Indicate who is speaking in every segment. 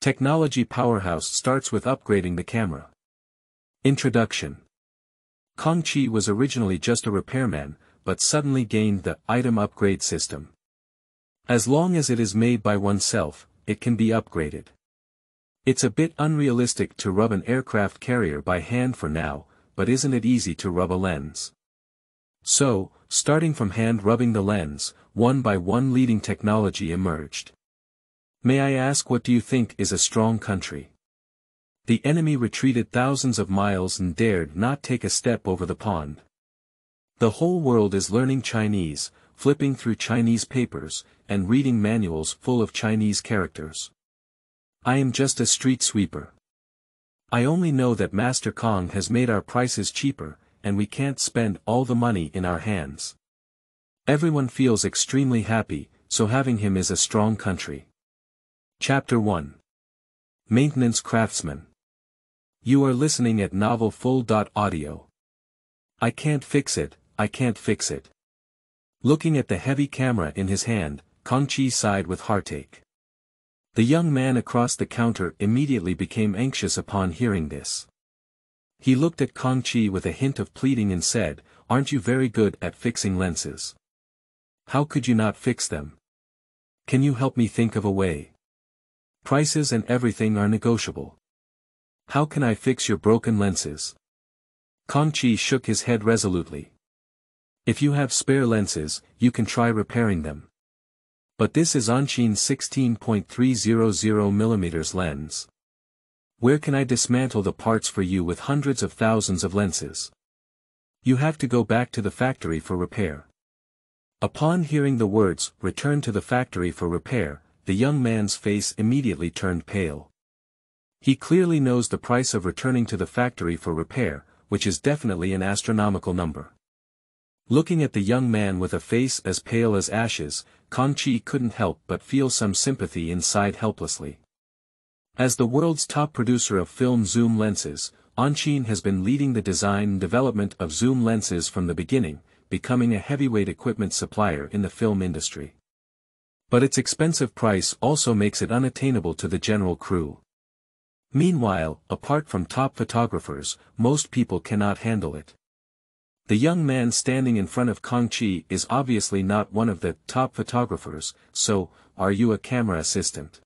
Speaker 1: Technology Powerhouse starts with upgrading the camera. Introduction. Kangchi was originally just a repairman, but suddenly gained the item upgrade system. As long as it is made by oneself, it can be upgraded. It's a bit unrealistic to rub an aircraft carrier by hand for now, but isn't it easy to rub a lens? So, starting from hand rubbing the lens, one by one leading technology emerged. May I ask, what do you think is a strong country? The enemy retreated thousands of miles and dared not take a step over the pond. The whole world is learning Chinese, flipping through Chinese papers, and reading manuals full of Chinese characters. I am just a street sweeper. I only know that Master Kang has made our prices cheaper, and we can't spend all the money in our hands. Everyone feels extremely happy, so having him is a strong country. Chapter 1. Maintenance Craftsman. You are listening at Novel Full. Audio. I can't fix it, I can't fix it. Looking at the heavy camera in his hand, Kangchi sighed with heartache. The young man across the counter immediately became anxious upon hearing this. He looked at Kangchi with a hint of pleading and said, "Aren't you very good at fixing lenses? How could you not fix them? Can you help me think of a way? Prices and everything are negotiable. How can I fix your broken lenses?" Kangchi shook his head resolutely. "If you have spare lenses, you can try repairing them. But this is Anshin's 16.300mm lens. Where can I dismantle the parts for you with hundreds of thousands of lenses? You have to go back to the factory for repair." Upon hearing the words, "return to the factory for repair," the young man's face immediately turned pale. He clearly knows the price of returning to the factory for repair, which is definitely an astronomical number. Looking at the young man with a face as pale as ashes, Kangchi couldn't help but feel some sympathy and sighed helplessly. As the world's top producer of film zoom lenses, Anshin has been leading the design and development of zoom lenses from the beginning, becoming a heavyweight equipment supplier in the film industry. But its expensive price also makes it unattainable to the general crew. Meanwhile, apart from top photographers, most people cannot handle it. The young man standing in front of Kangchi is obviously not one of the top photographers, so, are you a camera assistant?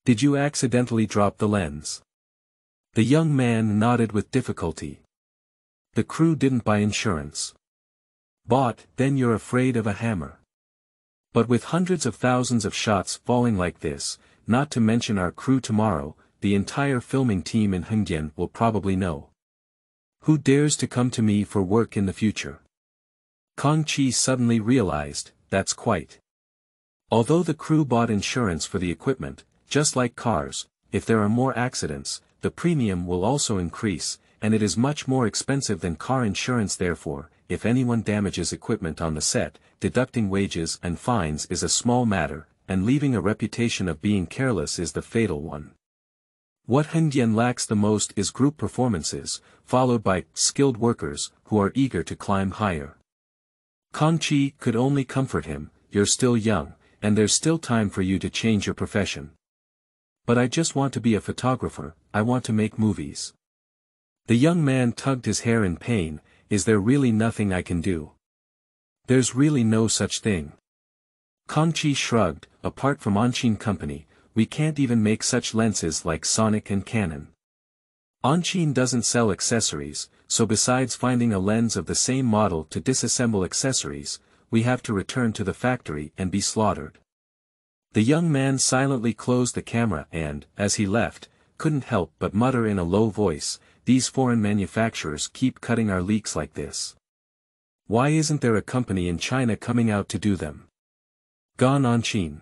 Speaker 1: Did you accidentally drop the lens? The young man nodded with difficulty. The crew didn't buy insurance. Bought, then you're afraid of a hammer. But with hundreds of thousands of shots falling like this, not to mention our crew tomorrow, the entire filming team in Hengdian will probably know. Who dares to come to me for work in the future? Kangchi suddenly realized, that's quite. Although the crew bought insurance for the equipment, just like cars, if there are more accidents, the premium will also increase, and it is much more expensive than car insurance. Therefore, if anyone damages equipment on the set, deducting wages and fines is a small matter, and leaving a reputation of being careless is the fatal one. What Hengdian lacks the most is group performances, followed by skilled workers who are eager to climb higher. Kangchi could only comfort him, "You're still young, and there's still time for you to change your profession." "But I just want to be a photographer, I want to make movies." The young man tugged his hair in pain. "Is there really nothing I can do?" "There's really no such thing." Kangchi shrugged. "Apart from Anshin Company, we can't even make such lenses like Sonic and Canon. Anshin doesn't sell accessories, so besides finding a lens of the same model to disassemble accessories, we have to return to the factory and be slaughtered." The young man silently closed the camera and, as he left, couldn't help but mutter in a low voice, "These foreign manufacturers keep cutting our leaks like this. Why isn't there a company in China coming out to do them? Gone Anshin."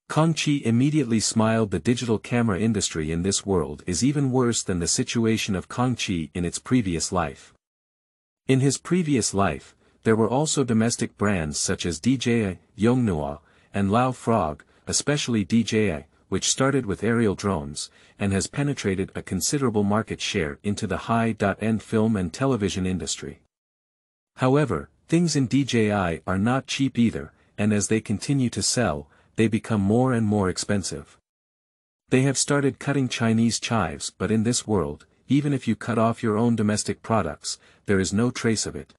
Speaker 1: Kangchi immediately smiled. The digital camera industry in this world is even worse than the situation of Kangchi in its previous life. In his previous life, there were also domestic brands such as DJI, Yonghua, and Lao Frog, especially DJI, which started with aerial drones, and has penetrated a considerable market share into the high-end film and television industry. However, things in DJI are not cheap either, and as they continue to sell, they become more and more expensive. They have started cutting Chinese chives, but in this world, even if you cut off your own domestic products, there is no trace of it.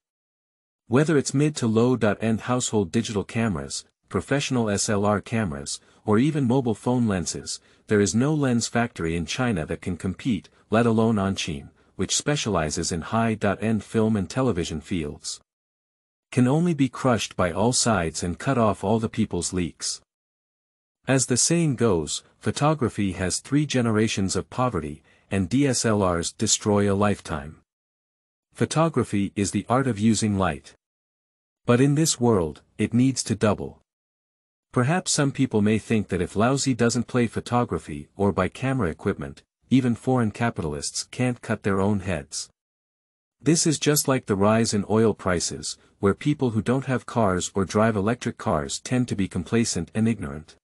Speaker 1: Whether it's mid to low-end household digital cameras, professional SLR cameras, or even mobile phone lenses, there is no lens factory in China that can compete, let alone Qiming, which specializes in high-end film and television fields. Can only be crushed by all sides and cut off all the people's leaks. As the saying goes, photography has 3 generations of poverty, and DSLRs destroy a lifetime. Photography is the art of using light. But in this world, it needs to double. Perhaps some people may think that if Laozi doesn't play photography or buy camera equipment, even foreign capitalists can't cut their own heads. This is just like the rise in oil prices, where people who don't have cars or drive electric cars tend to be complacent and ignorant.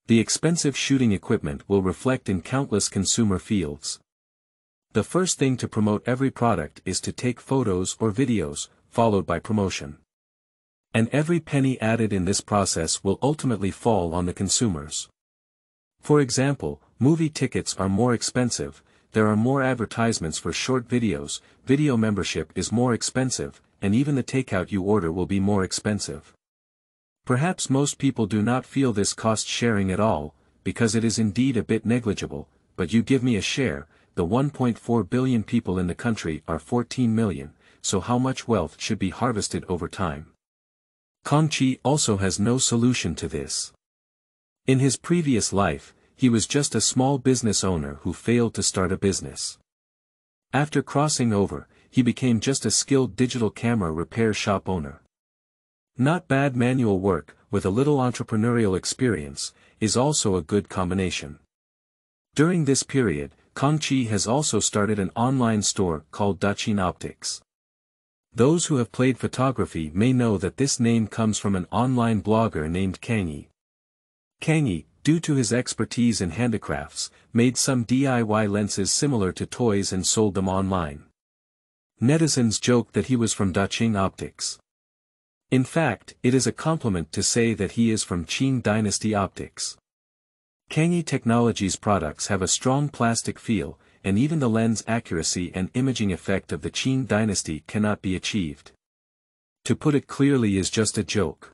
Speaker 1: The expensive shooting equipment will reflect in countless consumer fields. The first thing to promote every product is to take photos or videos, followed by promotion. And every penny added in this process will ultimately fall on the consumers. For example, movie tickets are more expensive, there are more advertisements for short videos, video membership is more expensive, and even the takeout you order will be more expensive. Perhaps most people do not feel this cost sharing at all, because it is indeed a bit negligible, but you give me a share, the 1.4 billion people in the country are 14 million, so how much wealth should be harvested over time? Kangchi also has no solution to this. In his previous life, he was just a small business owner who failed to start a business. After crossing over, he became just a skilled digital camera repair shop owner. Not bad manual work, with a little entrepreneurial experience, is also a good combination. During this period, Kangchi has also started an online store called Qiming Optics. Those who have played photography may know that this name comes from an online blogger named Kang. Kang, due to his expertise in handicrafts, made some DIY lenses similar to toys and sold them online. Netizens joked that he was from Qiming Optics. In fact, it is a compliment to say that he is from Qing Dynasty Optics. Kang Technologies products have a strong plastic feel, and even the lens accuracy and imaging effect of the Qing Dynasty cannot be achieved. To put it clearly is just a joke.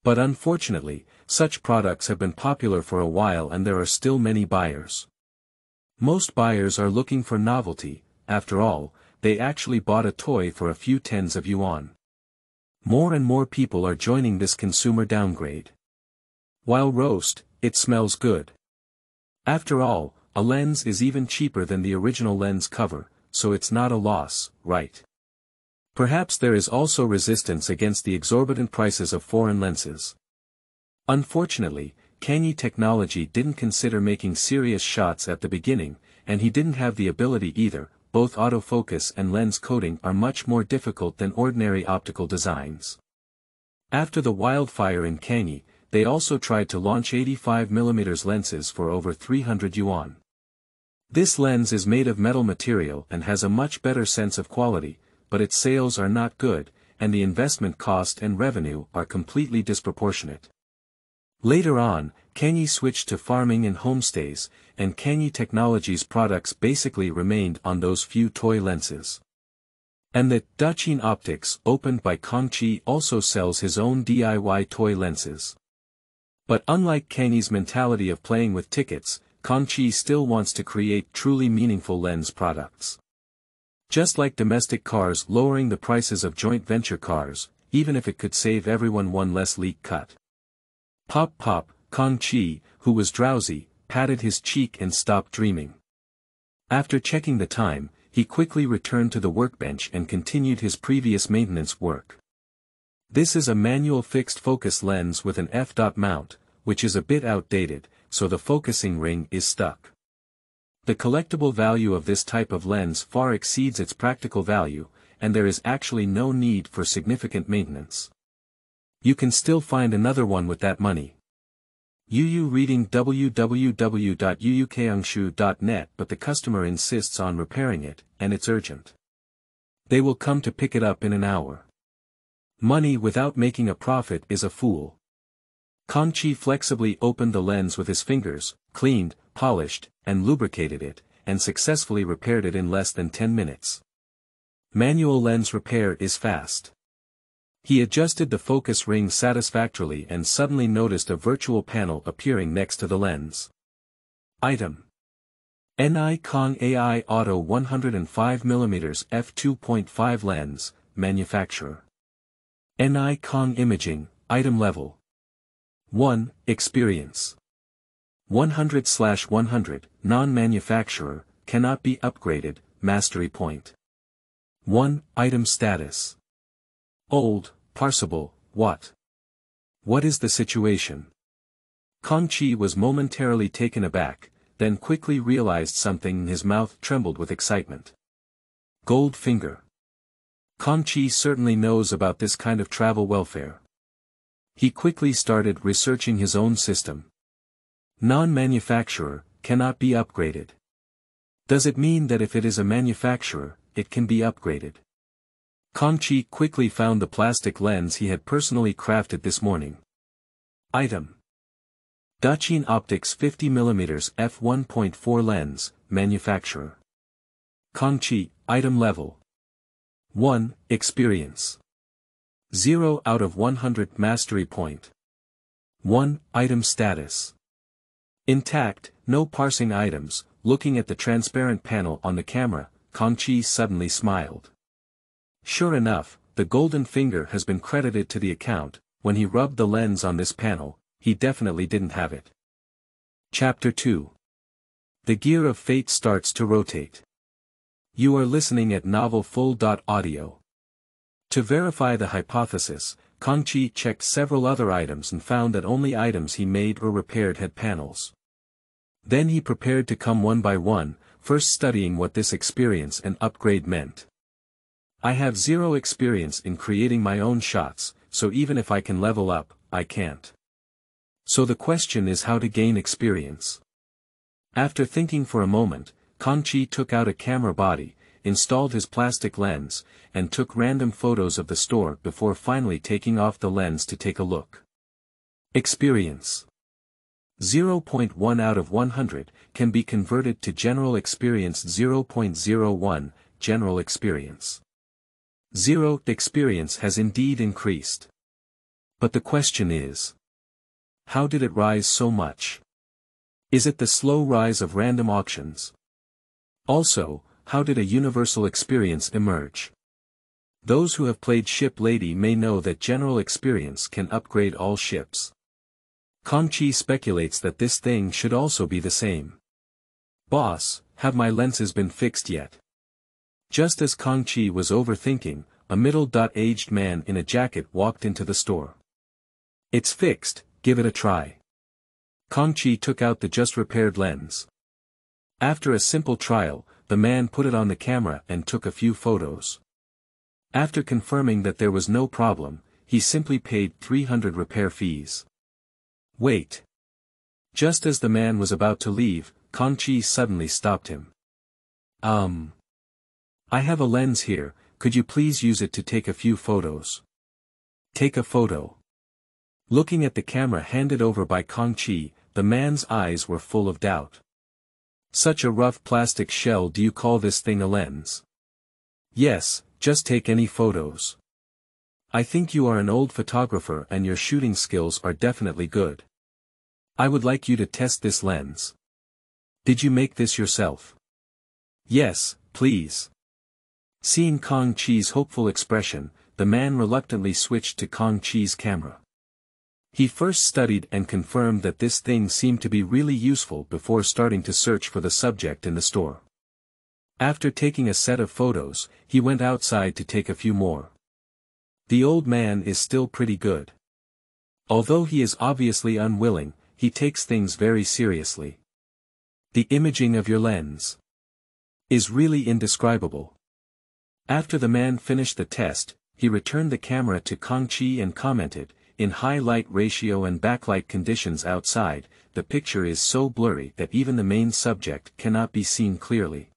Speaker 1: But unfortunately, such products have been popular for a while and there are still many buyers. Most buyers are looking for novelty, after all, they actually bought a toy for a few tens of yuan. More and more people are joining this consumer downgrade. While roast, it smells good. After all, a lens is even cheaper than the original lens cover, so it's not a loss, right? Perhaps there is also resistance against the exorbitant prices of foreign lenses. Unfortunately, Kang Technology didn't consider making serious shots at the beginning, and he didn't have the ability either. Both autofocus and lens coating are much more difficult than ordinary optical designs. After the wildfire in Kang, they also tried to launch 85mm lenses for over 300 yuan. This lens is made of metal material and has a much better sense of quality, but its sales are not good, and the investment cost and revenue are completely disproportionate. Later on, Kang switched to farming and homestays, and Kang Technologies products basically remained on those few toy lenses. And the Qiming Optics opened by Kangchi also sells his own DIY toy lenses. But unlike Kang's mentality of playing with tickets, Kangchi still wants to create truly meaningful lens products. Just like domestic cars lowering the prices of joint venture cars, even if it could save everyone one less leak cut. Pop pop, Kangchi, who was drowsy, patted his cheek and stopped dreaming. After checking the time, he quickly returned to the workbench and continued his previous maintenance work. This is a manual fixed focus lens with an f-dot mount, which is a bit outdated, so the focusing ring is stuck. The collectible value of this type of lens far exceeds its practical value, and there is actually no need for significant maintenance. You can still find another one with that money. Yu reading www.yuukangshu.net, but the customer insists on repairing it, and it's urgent. They will come to pick it up in an hour. Money without making a profit is a fool. Kangchi flexibly opened the lens with his fingers, cleaned, polished, and lubricated it, and successfully repaired it in less than 10 minutes. Manual lens repair is fast. He adjusted the focus ring satisfactorily and suddenly noticed a virtual panel appearing next to the lens. Item: Nikon AI Auto 105mm f2.5 lens, manufacturer. Nikon Imaging, item level 1, experience 100/100, non-manufacturer, cannot be upgraded, mastery point 1, item status old, parsable, what? What is the situation? Kangchi was momentarily taken aback, then quickly realized something and his mouth trembled with excitement. Gold finger. Kangchi certainly knows about this kind of travel welfare. He quickly started researching his own system. Non-manufacturer, cannot be upgraded. Does it mean that if it is a manufacturer, it can be upgraded? Kangchi quickly found the plastic lens he had personally crafted this morning. Item: Dachin Optics 50mm f1.4 lens, manufacturer. Kangchi, item level 1, experience 0 out of 100, mastery point 1, item status intact, no parsing items. Looking at the transparent panel on the camera, Kangchi suddenly smiled. Sure enough, the golden finger has been credited to the account. When he rubbed the lens on this panel, he definitely didn't have it. Chapter 2. The gear of fate starts to rotate. You are listening at novelfull.audio. To verify the hypothesis, Kangchi checked several other items and found that only items he made or repaired had panels. Then he prepared to come one by one, first studying what this experience and upgrade meant. I have zero experience in creating my own shots, so even if I can level up, I can't. So the question is how to gain experience. After thinking for a moment, Kangchi took out a camera body, installed his plastic lens, and took random photos of the store before finally taking off the lens to take a look. Experience 0.1 out of 100, can be converted to general experience 0.01, general experience. 0 experience has indeed increased. But the question is, how did it rise so much? Is it the slow rise of random auctions? Also, how did a universal experience emerge? Those who have played Ship Lady may know that general experience can upgrade all ships. Kangchi speculates that this thing should also be the same. Boss, have my lenses been fixed yet? Just as Kangchi was overthinking, a middle-aged man in a jacket walked into the store. It's fixed, give it a try. Kangchi took out the just-repaired lens. After a simple trial, the man put it on the camera and took a few photos. After confirming that there was no problem, he simply paid 300 repair fees. Wait. Just as the man was about to leave, Kangchi suddenly stopped him. I have a lens here, could you please use it to take a few photos? Take a photo. Looking at the camera handed over by Kangchi, the man's eyes were full of doubt. Such a rough plastic shell, do you call this thing a lens? Yes, just take any photos. I think you are an old photographer and your shooting skills are definitely good. I would like you to test this lens. Did you make this yourself? Yes, please. Seeing Kangchi's hopeful expression, the man reluctantly switched to Kangchi's camera. He first studied and confirmed that this thing seemed to be really useful before starting to search for the subject in the store. After taking a set of photos, he went outside to take a few more. The old man is still pretty good. Although he is obviously unwilling, he takes things very seriously. The imaging of your lens is really indescribable. After the man finished the test, he returned the camera to Kangchi and commented, in high light ratio and backlight conditions outside, the picture is so blurry that even the main subject cannot be seen clearly.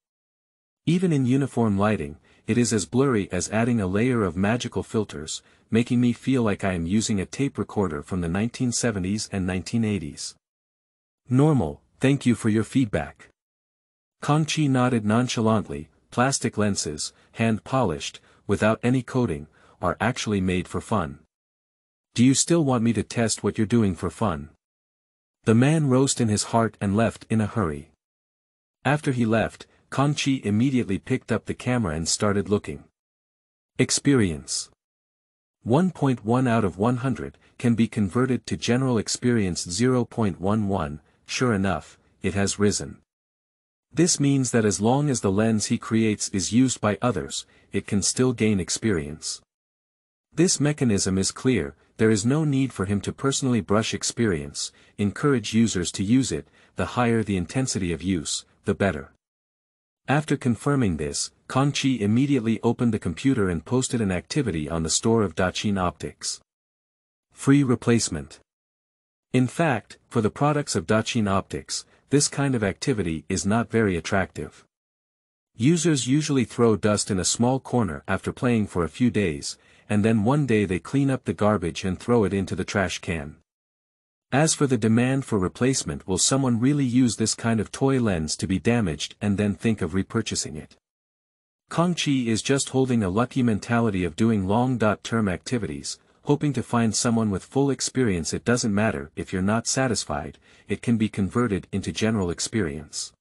Speaker 1: Even in uniform lighting, it is as blurry as adding a layer of magical filters, making me feel like I am using a tape recorder from the 1970s and 1980s. Normal, thank you for your feedback. Kangchi nodded nonchalantly. Plastic lenses, hand-polished, without any coating, are actually made for fun. Do you still want me to test what you're doing for fun? The man rose in his heart and left in a hurry. After he left, Kangchi immediately picked up the camera and started looking. Experience. 1.1 out of 100, can be converted to general experience 0.11, sure enough, it has risen. This means that as long as the lens he creates is used by others, it can still gain experience. This mechanism is clear, there is no need for him to personally brush experience, encourage users to use it, the higher the intensity of use, the better. After confirming this, Kangchi immediately opened the computer and posted an activity on the store of Daqin Optics. Free replacement. In fact, for the products of Daqin Optics, this kind of activity is not very attractive. Users usually throw dust in a small corner after playing for a few days, and then one day they clean up the garbage and throw it into the trash can. As for the demand for replacement, will someone really use this kind of toy lens to be damaged and then think of repurchasing it? Kangchi is just holding a lucky mentality of doing long-term activities, hoping to find someone with full experience. It doesn't matter if you're not satisfied, it can be converted into general experience.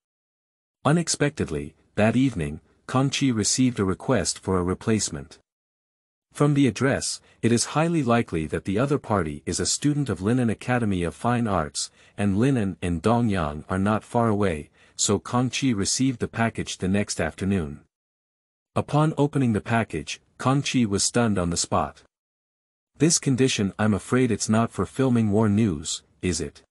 Speaker 1: Unexpectedly, that evening, Kangchi received a request for a replacement. From the address, it is highly likely that the other party is a student of Linen Academy of Fine Arts, and Linen and Dongyang are not far away, so Kangchi received the package the next afternoon. Upon opening the package, Kangchi was stunned on the spot. This condition, I'm afraid it's not for filming war news, is it?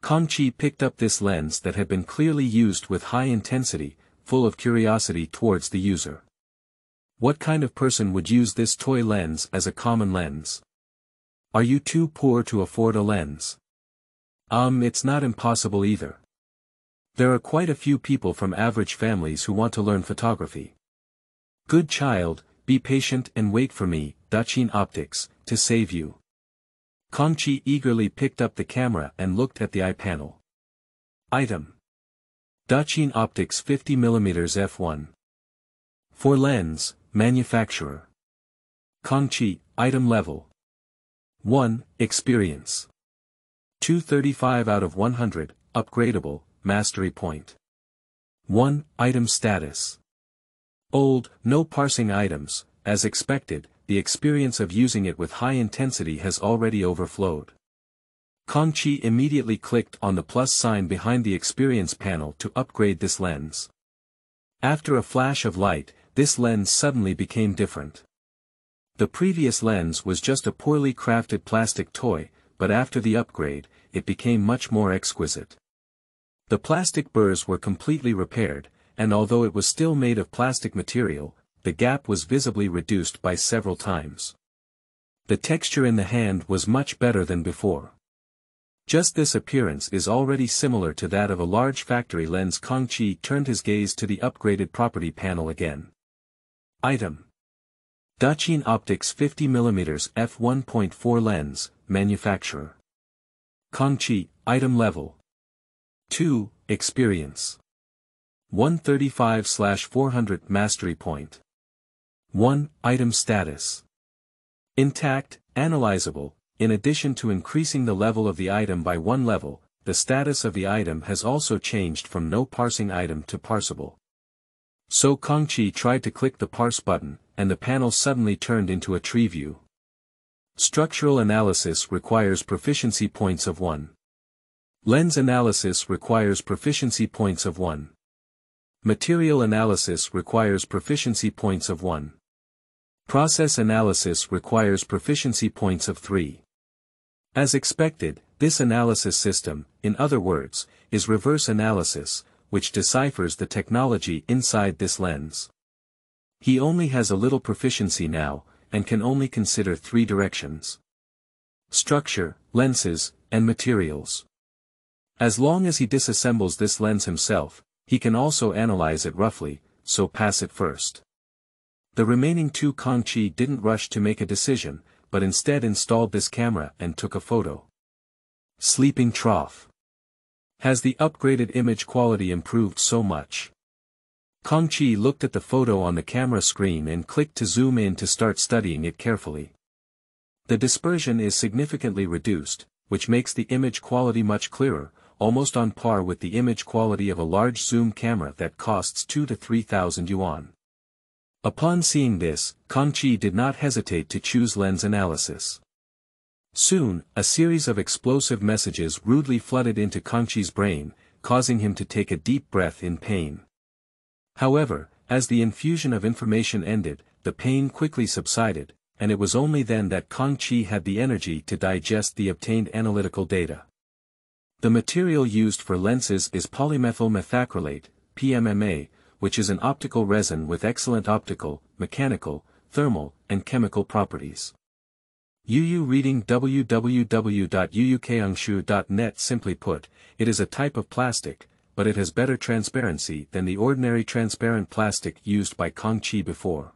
Speaker 1: Kangchi picked up this lens that had been clearly used with high intensity, full of curiosity towards the user. What kind of person would use this toy lens as a common lens? Are you too poor to afford a lens? It's not impossible either. There are quite a few people from average families who want to learn photography. Good child, be patient and wait for me, Daqin Optics, to save you. Kangchi eagerly picked up the camera and looked at the eye panel. Item. Daqin Optics 50mm f1. For lens, manufacturer. Kangchi, item level. 1. Experience. 235 out of 100, upgradable, mastery point. 1. Item status. Old, no parsing items, as expected, the experience of using it with high intensity has already overflowed. Kangchi immediately clicked on the plus sign behind the experience panel to upgrade this lens. After a flash of light, this lens suddenly became different. The previous lens was just a poorly crafted plastic toy, but after the upgrade, it became much more exquisite. The plastic burrs were completely repaired, and although it was still made of plastic material, the gap was visibly reduced by several times. The texture in the hand was much better than before. Just this appearance is already similar to that of a large factory lens. Kangchi turned his gaze to the upgraded property panel again. Item. Daqin Optics 50mm f1.4 lens, manufacturer. Kangchi, item level. 2. Experience. 135/400 mastery point. 1. Item status. Intact, analyzable. In addition to increasing the level of the item by one level, the status of the item has also changed from no parsing item to parsable. So Kangchi tried to click the parse button, and the panel suddenly turned into a tree view. Structural analysis requires proficiency points of 1. Lens analysis requires proficiency points of 1. Material analysis requires proficiency points of 1. Process analysis requires proficiency points of 3. As expected, this analysis system, in other words, is reverse analysis, which deciphers the technology inside this lens. He only has a little proficiency now, and can only consider 3 directions: structure, lenses, and materials. As long as he disassembles this lens himself, he can also analyze it roughly, so pass it first. The remaining two Kangchi didn't rush to make a decision, but instead installed this camera and took a photo. Sleeping trough. Has the upgraded image quality improved so much? Kangchi looked at the photo on the camera screen and clicked to zoom in to start studying it carefully. The dispersion is significantly reduced, which makes the image quality much clearer, almost on par with the image quality of a large zoom camera that costs 2,000 to 3,000 yuan. Upon seeing this, Kangchi did not hesitate to choose lens analysis. Soon, a series of explosive messages rudely flooded into Kangchi's brain, causing him to take a deep breath in pain. However, as the infusion of information ended, the pain quickly subsided, and it was only then that Kangchi had the energy to digest the obtained analytical data. The material used for lenses is polymethyl methacrylate, PMMA, which is an optical resin with excellent optical, mechanical, thermal, and chemical properties. UU reading www.uukangshu.net. Simply put, it is a type of plastic, but it has better transparency than the ordinary transparent plastic used by Kangchi before.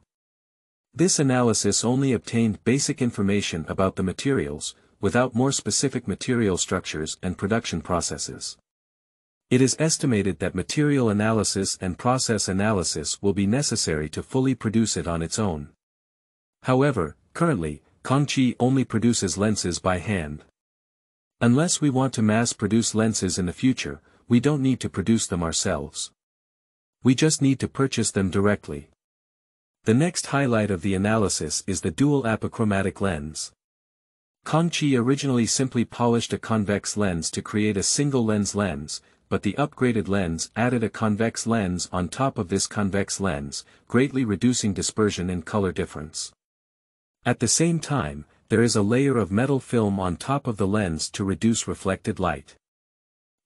Speaker 1: This analysis only obtained basic information about the materials, without more specific material structures and production processes. It is estimated that material analysis and process analysis will be necessary to fully produce it on its own. However, currently, Kangchi only produces lenses by hand. Unless we want to mass-produce lenses in the future, we don't need to produce them ourselves. We just need to purchase them directly. The next highlight of the analysis is the dual apochromatic lens. Kangchi originally simply polished a convex lens to create a single lens, but the upgraded lens added a convex lens on top of this convex lens, greatly reducing dispersion and color difference. At the same time, there is a layer of metal film on top of the lens to reduce reflected light.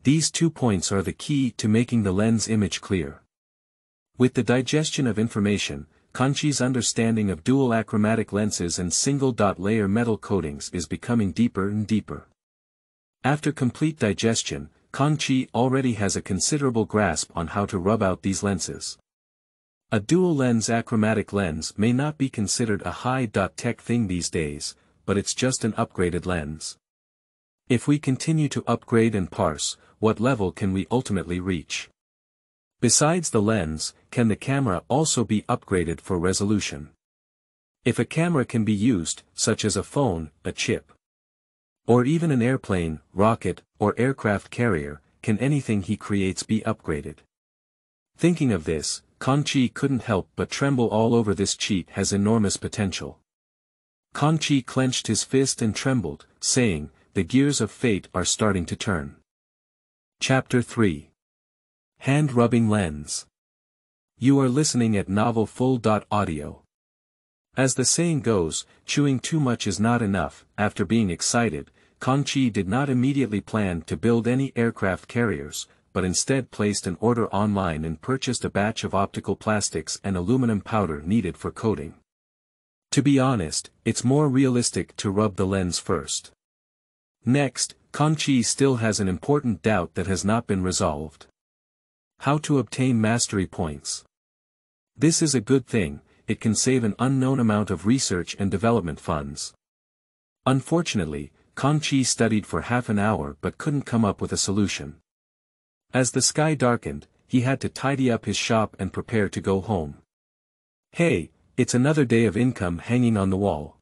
Speaker 1: These 2 points are the key to making the lens image clear. With the digestion of information, Kangchi's understanding of dual achromatic lenses and single-dot layer metal coatings is becoming deeper and deeper. After complete digestion, Kangchi already has a considerable grasp on how to rub out these lenses. A dual-lens achromatic lens may not be considered a high-tech thing these days, but it's just an upgraded lens. If we continue to upgrade and parse, what level can we ultimately reach? Besides the lens, can the camera also be upgraded for resolution? If a camera can be used, such as a phone, a chip, or even an airplane, rocket, or aircraft carrier, can anything he creates be upgraded? Thinking of this, Kangchi couldn't help but tremble all over. This cheat has enormous potential. Kangchi clenched his fist and trembled, saying, "The gears of fate are starting to turn." Chapter 3. Hand-rubbing lens. You are listening at Novel Full.audio. As the saying goes, chewing too much is not enough. After being excited, Kangchi did not immediately plan to build any aircraft carriers, but instead placed an order online and purchased a batch of optical plastics and aluminum powder needed for coating. To be honest, it's more realistic to rub the lens first. Next, Kangchi still has an important doubt that has not been resolved. How to obtain mastery points. This is a good thing. It can save an unknown amount of research and development funds. Unfortunately, Kangchi studied for half an hour but couldn't come up with a solution. As the sky darkened, he had to tidy up his shop and prepare to go home. Hey, it's another day of income hanging on the wall.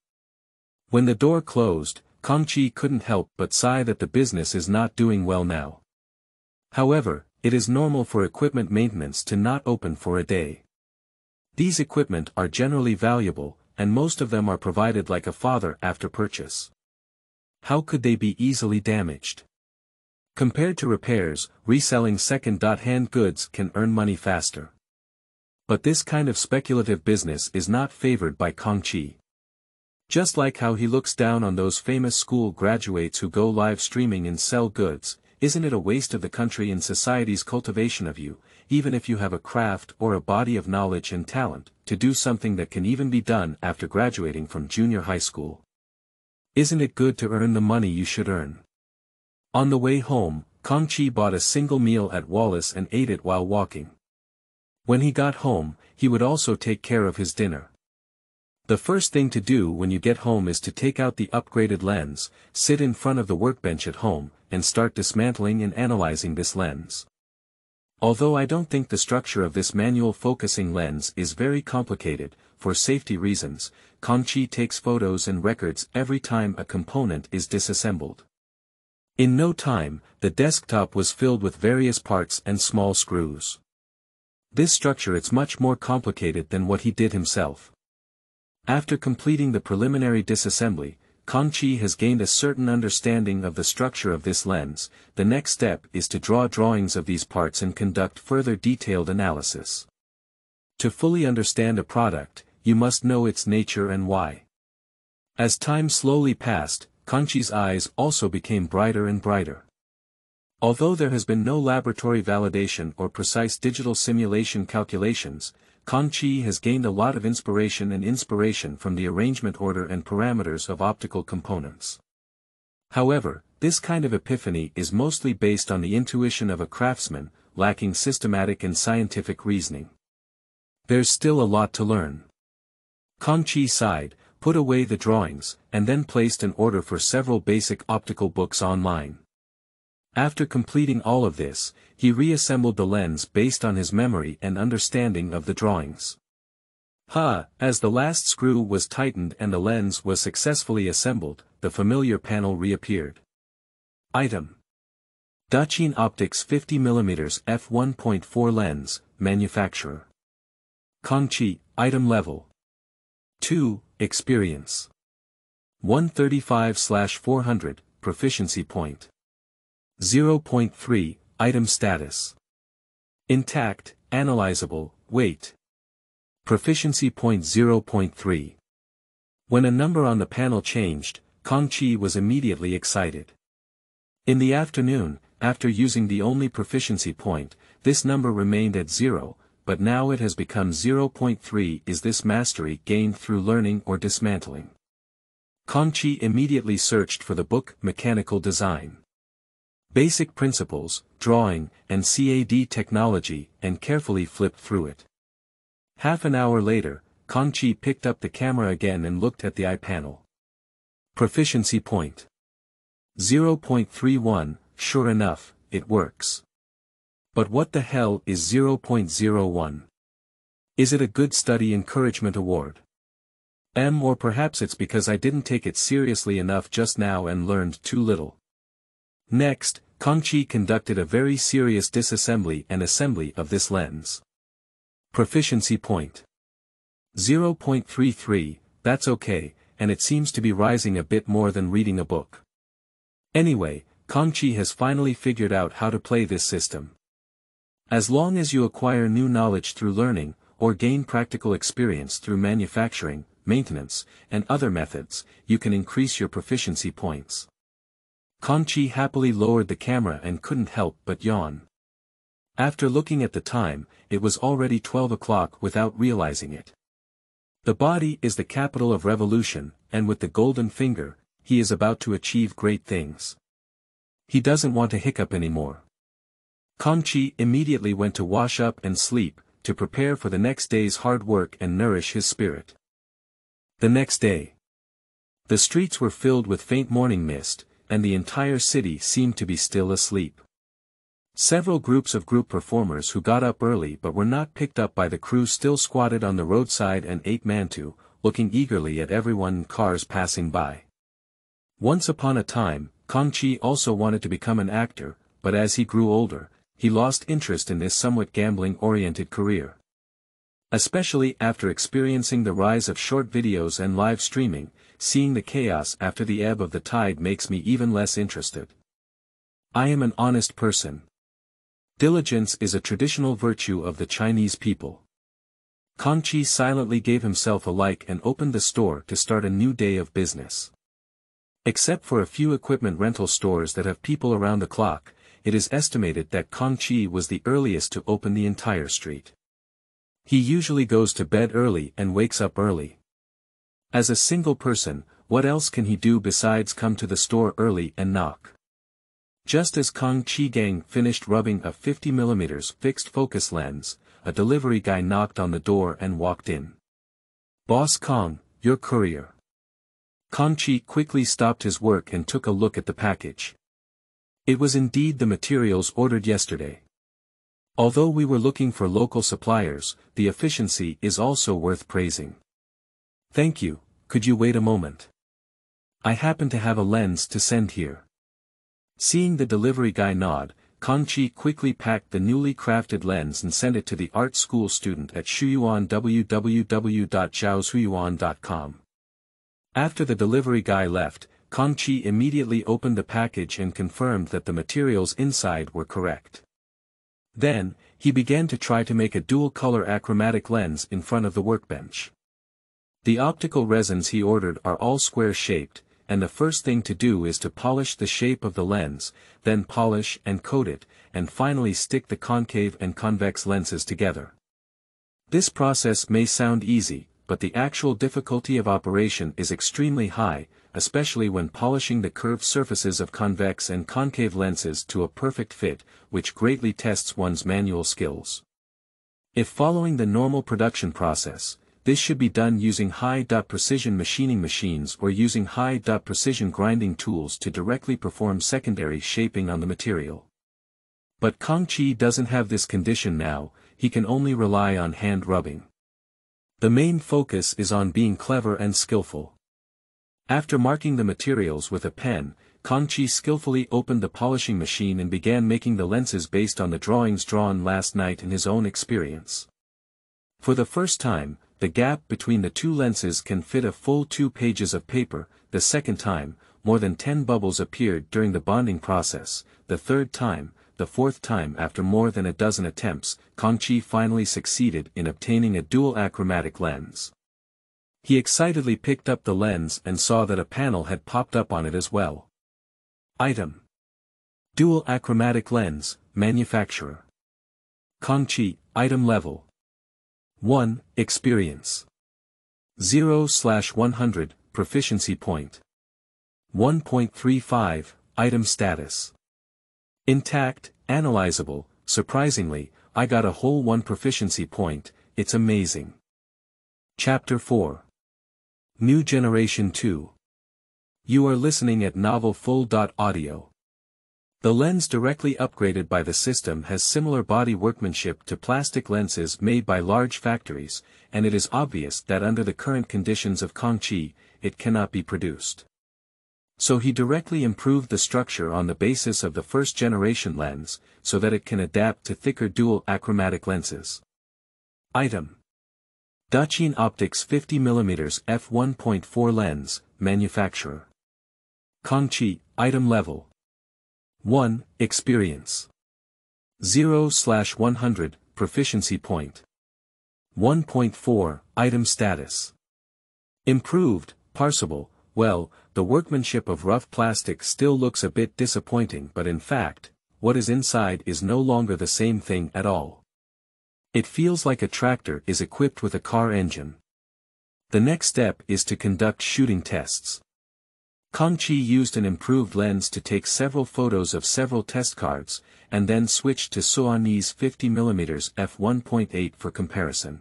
Speaker 1: When the door closed, Kangchi couldn't help but sigh that the business is not doing well now. However, it is normal for equipment maintenance to not open for a day. These equipment are generally valuable, and most of them are provided like a father after purchase. How could they be easily damaged? Compared to repairs, reselling second-hand goods can earn money faster. But this kind of speculative business is not favored by Kangchi. Just like how he looks down on those famous school graduates who go live streaming and sell goods, isn't it a waste of the country and society's cultivation of you, even if you have a craft or a body of knowledge and talent, to do something that can even be done after graduating from junior high school? Isn't it good to earn the money you should earn? On the way home, Kangchi bought a single meal at Wallace and ate it while walking. When he got home, he would also take care of his dinner. The first thing to do when you get home is to take out the upgraded lens, sit in front of the workbench at home, and start dismantling and analyzing this lens. Although I don't think the structure of this manual focusing lens is very complicated, for safety reasons, Kangchi takes photos and records every time a component is disassembled. In no time, the desktop was filled with various parts and small screws. This structure is much more complicated than what he did himself. After completing the preliminary disassembly, Kangchi has gained a certain understanding of the structure of this lens. The next step is to draw drawings of these parts and conduct further detailed analysis. To fully understand a product, you must know its nature and why. As time slowly passed, Kangchi's eyes also became brighter and brighter. Although there has been no laboratory validation or precise digital simulation calculations, Kangchi has gained a lot of inspiration from the arrangement order and parameters of optical components. However, this kind of epiphany is mostly based on the intuition of a craftsman, lacking systematic and scientific reasoning. There's still a lot to learn. Kangchi sighed, put away the drawings, and then placed an order for several basic optical books online. After completing all of this, he reassembled the lens based on his memory and understanding of the drawings. As the last screw was tightened and the lens was successfully assembled, the familiar panel reappeared. Item: Daqin Optics 50mm f1.4 lens, manufacturer. Kangchi, item level 2, experience 135/400, proficiency point 0.3, item status intact, analyzable, weight proficiency point 0.3. When a number on the panel changed, Kangchi was immediately excited. In the afternoon, after using the only proficiency point, this number remained at 0, but now it has become 0.3. Is this mastery gained through learning or dismantling? Kangchi immediately searched for the book Mechanical Design, Basic Principles, Drawing, and CAD Technology, and carefully flipped through it. Half an hour later, Kangchi picked up the camera again and looked at the eye panel. Proficiency point 0.31, sure enough, it works. But what the hell is 0.01? Is it a good study encouragement award? Or perhaps it's because I didn't take it seriously enough just now and learned too little. Next, Kangchi conducted a very serious disassembly and assembly of this lens. Proficiency point 0.33, that's okay, and it seems to be rising a bit more than reading a book. Anyway, Kangchi has finally figured out how to play this system. As long as you acquire new knowledge through learning, or gain practical experience through manufacturing, maintenance, and other methods, you can increase your proficiency points. Kangchi happily lowered the camera and couldn't help but yawn. After looking at the time, it was already 12 o'clock without realizing it. The body is the capital of revolution, and with the golden finger, he is about to achieve great things. He doesn't want to hiccup anymore. Kangchi immediately went to wash up and sleep, to prepare for the next day's hard work and nourish his spirit. The next day, the streets were filled with faint morning mist, and the entire city seemed to be still asleep. Several groups of group performers who got up early but were not picked up by the crew still squatted on the roadside and ate mantu, looking eagerly at everyone in cars passing by. Once upon a time, Kangchi also wanted to become an actor, but as he grew older, he lost interest in this somewhat gambling-oriented career. Especially after experiencing the rise of short videos and live streaming, seeing the chaos after the ebb of the tide makes me even less interested. I am an honest person. Diligence is a traditional virtue of the Chinese people. Kangchi silently gave himself a like and opened the store to start a new day of business. Except for a few equipment rental stores that have people around the clock, it is estimated that Kangchi was the earliest to open the entire street. He usually goes to bed early and wakes up early. As a single person, what else can he do besides come to the store early and knock? Just as Kangchi finished rubbing a 50mm fixed focus lens, a delivery guy knocked on the door and walked in. "Boss Kang, your courier. Kangchi quickly stopped his work and took a look at the package. It was indeed the materials ordered yesterday. Although we were looking for local suppliers, the efficiency is also worth praising. Thank you, could you wait a moment? I happen to have a lens to send here. Seeing the delivery guy nod, Kangchi quickly packed the newly crafted lens and sent it to the art school student at Shuyuan www.zhaoshuyuan.com. After the delivery guy left, Kangchi immediately opened the package and confirmed that the materials inside were correct. Then, he began to try to make a dual-color achromatic lens in front of the workbench. The optical resins he ordered are all square-shaped, and the first thing to do is to polish the shape of the lens, then polish and coat it, and finally stick the concave and convex lenses together. This process may sound easy, but the actual difficulty of operation is extremely high, especially when polishing the curved surfaces of convex and concave lenses to a perfect fit, which greatly tests one's manual skills. If following the normal production process, this should be done using high-precision machining machines or using high-precision grinding tools to directly perform secondary shaping on the material. But Kangchi doesn't have this condition now, he can only rely on hand rubbing. The main focus is on being clever and skillful. After marking the materials with a pen, Kangchi skillfully opened the polishing machine and began making the lenses based on the drawings drawn last night in his own experience. For the first time, the gap between the two lenses can fit a full 2 pages of paper. The second time, more than 10 bubbles appeared during the bonding process. The third time, the fourth time after more than a dozen attempts, Kangchi finally succeeded in obtaining a dual achromatic lens. He excitedly picked up the lens and saw that a panel had popped up on it as well. Item: Dual achromatic lens, manufacturer. Kangchi, item level 1, experience. 0/100, proficiency point. 1.35, item status. Intact, analyzable. Surprisingly, I got a whole 1 proficiency point, it's amazing. Chapter 4. New Generation 2. You are listening at novelfull.audio. The lens directly upgraded by the system has similar body workmanship to plastic lenses made by large factories, and it is obvious that under the current conditions of Kangchi, it cannot be produced. So he directly improved the structure on the basis of the first-generation lens, so that it can adapt to thicker dual achromatic lenses. Item: Dachin Optics 50mm f1.4 lens, manufacturer. Kangchi, item level 1, experience. 0/100, proficiency point. 1.4, item status. Improved, parsable. Well, the workmanship of rough plastic still looks a bit disappointing, but in fact, what is inside is no longer the same thing at all. It feels like a tractor is equipped with a car engine. The next step is to conduct shooting tests. Kangchi used an improved lens to take several photos of several test cards, and then switched to Soani's 50mm f1.8 for comparison.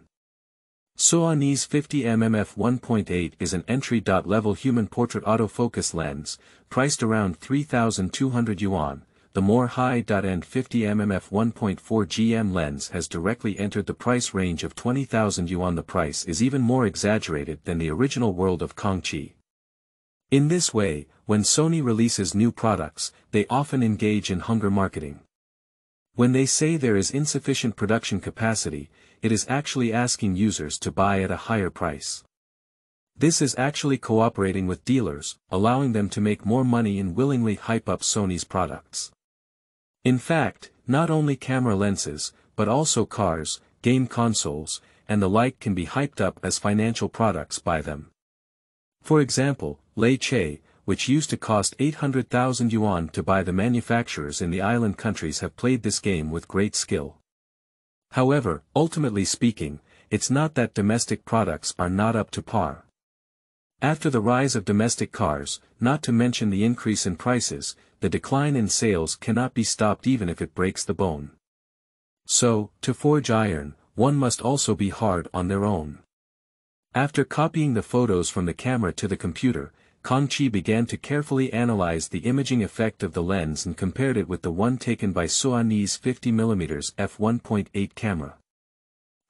Speaker 1: Soani's 50mm f1.8 is an entry-level human portrait autofocus lens, priced around 3,200 yuan. The more high-end 50mm f1.4 GM lens has directly entered the price range of 20,000 yuan. The price is even more exaggerated than the original world of Kangchi. In this way, when Sony releases new products, they often engage in hunger marketing. When they say there is insufficient production capacity, it is actually asking users to buy at a higher price. This is actually cooperating with dealers, allowing them to make more money and willingly hype up Sony's products. In fact, not only camera lenses, but also cars, game consoles, and the like can be hyped up as financial products by them. For example, Lei Che, which used to cost 800,000 yuan to buy, the manufacturers in the island countries have played this game with great skill. However, ultimately speaking, it's not that domestic products are not up to par. After the rise of domestic cars, not to mention the increase in prices, the decline in sales cannot be stopped even if it breaks the bone. So, to forge iron, one must also be hard on their own. After copying the photos from the camera to the computer, Kangchi began to carefully analyze the imaging effect of the lens and compared it with the one taken by Sony's 50mm f1.8 camera.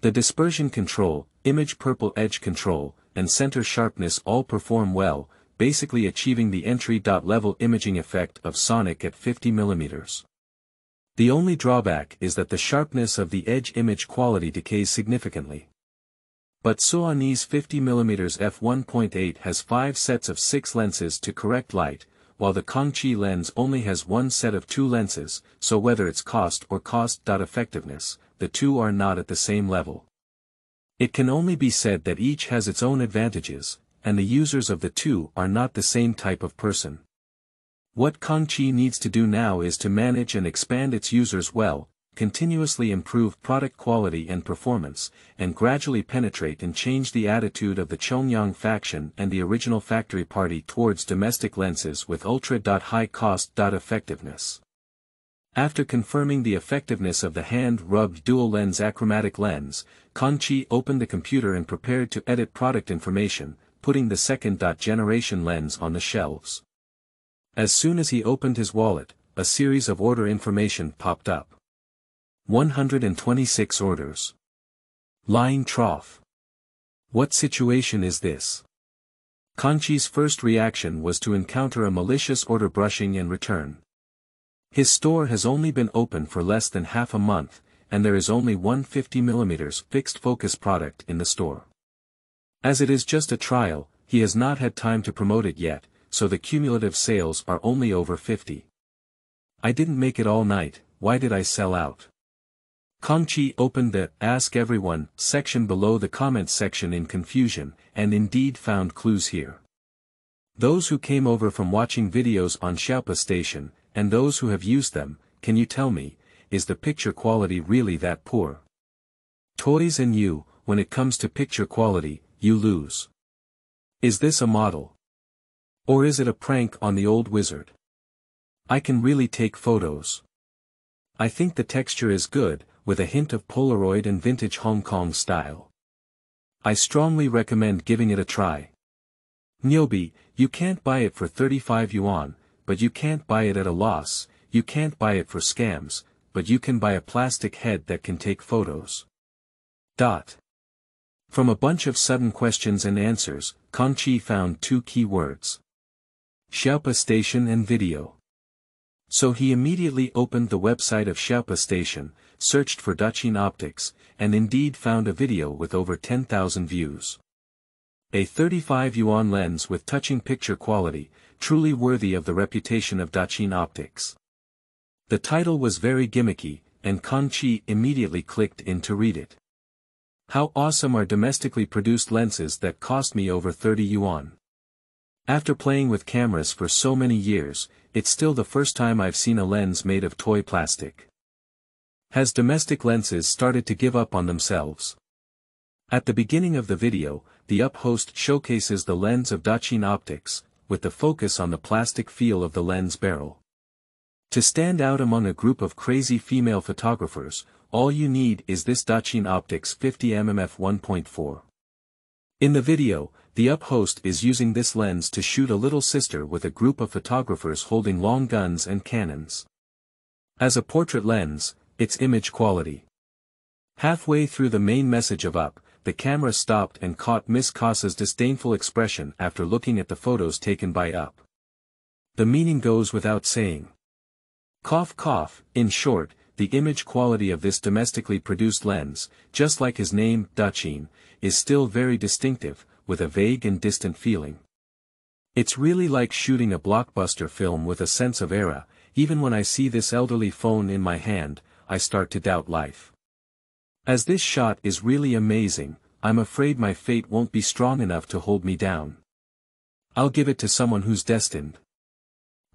Speaker 1: The dispersion control, image purple edge control, and center sharpness all perform well, basically achieving the entry-level imaging effect of Sonic at 50mm. The only drawback is that the sharpness of the edge image quality decays significantly. But Sony's 50mm f1.8 has 5 sets of 6 lenses to correct light, while the Kangchi lens only has one set of 2 lenses, so whether it's cost or cost-effectiveness, the two are not at the same level. It can only be said that each has its own advantages, and the users of the two are not the same type of person. What Kangchi needs to do now is to manage and expand its users well, continuously improve product quality and performance, and gradually penetrate and change the attitude of the Chongyang faction and the original factory party towards domestic lenses with ultra-high cost-effectiveness. After confirming the effectiveness of the hand-rubbed dual-lens achromatic lens, Kangchi opened the computer and prepared to edit product information, putting the second-generation lens on the shelves. As soon as he opened his wallet, a series of order information popped up. 126 orders. Line trough. What situation is this? Kangchi's first reaction was to encounter a malicious order brushing and return. His store has only been open for less than half a month, and there is only one 50mm fixed focus product in the store. As it is just a trial, he has not had time to promote it yet, so the cumulative sales are only over 50. I didn't make it all night, why did I sell out? Kangchi opened the Ask Everyone section below the comments section in confusion, and indeed found clues here. Those who came over from watching videos on Xiaopa Station, and those who have used them, can you tell me, is the picture quality really that poor? Toys and you, when it comes to picture quality, you lose. Is this a model? Or is it a prank on the old wizard? I can really take photos. I think the texture is good, with a hint of Polaroid and vintage Hong Kong style. I strongly recommend giving it a try. Nyobi, you can't buy it for 35 yuan, but you can't buy it at a loss, you can't buy it for scams, but you can buy a plastic head that can take photos. From a bunch of sudden questions and answers, Kangchi found 2 key words. Xiaopa Station and video. So he immediately opened the website of Xiaopa Station, searched for Daqin Optics, and indeed found a video with over 10,000 views. A 35 yuan lens with touching picture quality, truly worthy of the reputation of Daqin Optics. The title was very gimmicky, and Kangchi immediately clicked in to read it. How awesome are domestically produced lenses that cost me over 30 yuan. After playing with cameras for so many years, it's still the first time I've seen a lens made of toy plastic. Has domestic lenses started to give up on themselves? At the beginning of the video, the up host showcases the lens of Daqin Optics, with the focus on the plastic feel of the lens barrel. To stand out among a group of crazy female photographers, all you need is this Daqin Optics 50mm f1.4. In the video, the up host is using this lens to shoot a little sister with a group of photographers holding long guns and cannons. As a portrait lens, its image quality. Halfway through the main message of up, the camera stopped and caught Miss Kasa's disdainful expression after looking at the photos taken by up. The meaning goes without saying. Cough cough, in short, the image quality of this domestically produced lens, just like his name, Daqin, is still very distinctive, with a vague and distant feeling. It's really like shooting a blockbuster film with a sense of era. Even when I see this elderly phone in my hand, I start to doubt life. As this shot is really amazing, I'm afraid my fate won't be strong enough to hold me down. I'll give it to someone who's destined.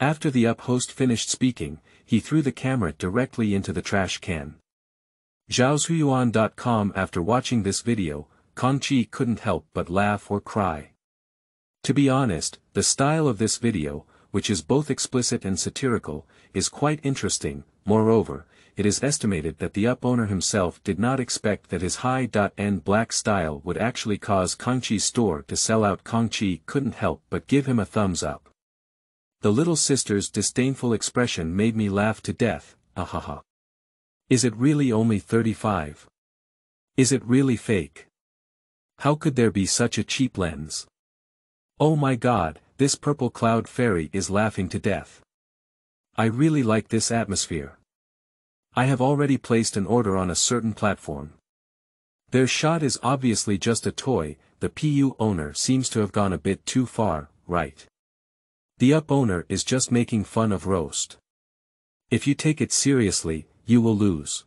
Speaker 1: After the up host finished speaking, he threw the camera directly into the trash can. Zhaoshuyuan.com. After watching this video, Kangchi couldn't help but laugh or cry. To be honest, the style of this video, which is both explicit and satirical, is quite interesting. Moreover, it is estimated that the owner himself did not expect that his high-end black style would actually cause Kangchi's store to sell out. Kangchi couldn't help but give him a thumbs up. The little sister's disdainful expression made me laugh to death, ahaha. Is it really only 35? Is it really fake? How could there be such a cheap lens? Oh my god, this purple cloud fairy is laughing to death. I really like this atmosphere. I have already placed an order on a certain platform. Their shot is obviously just a toy. The PU owner seems to have gone a bit too far, right? The owner is just making fun of roast. If you take it seriously, you will lose.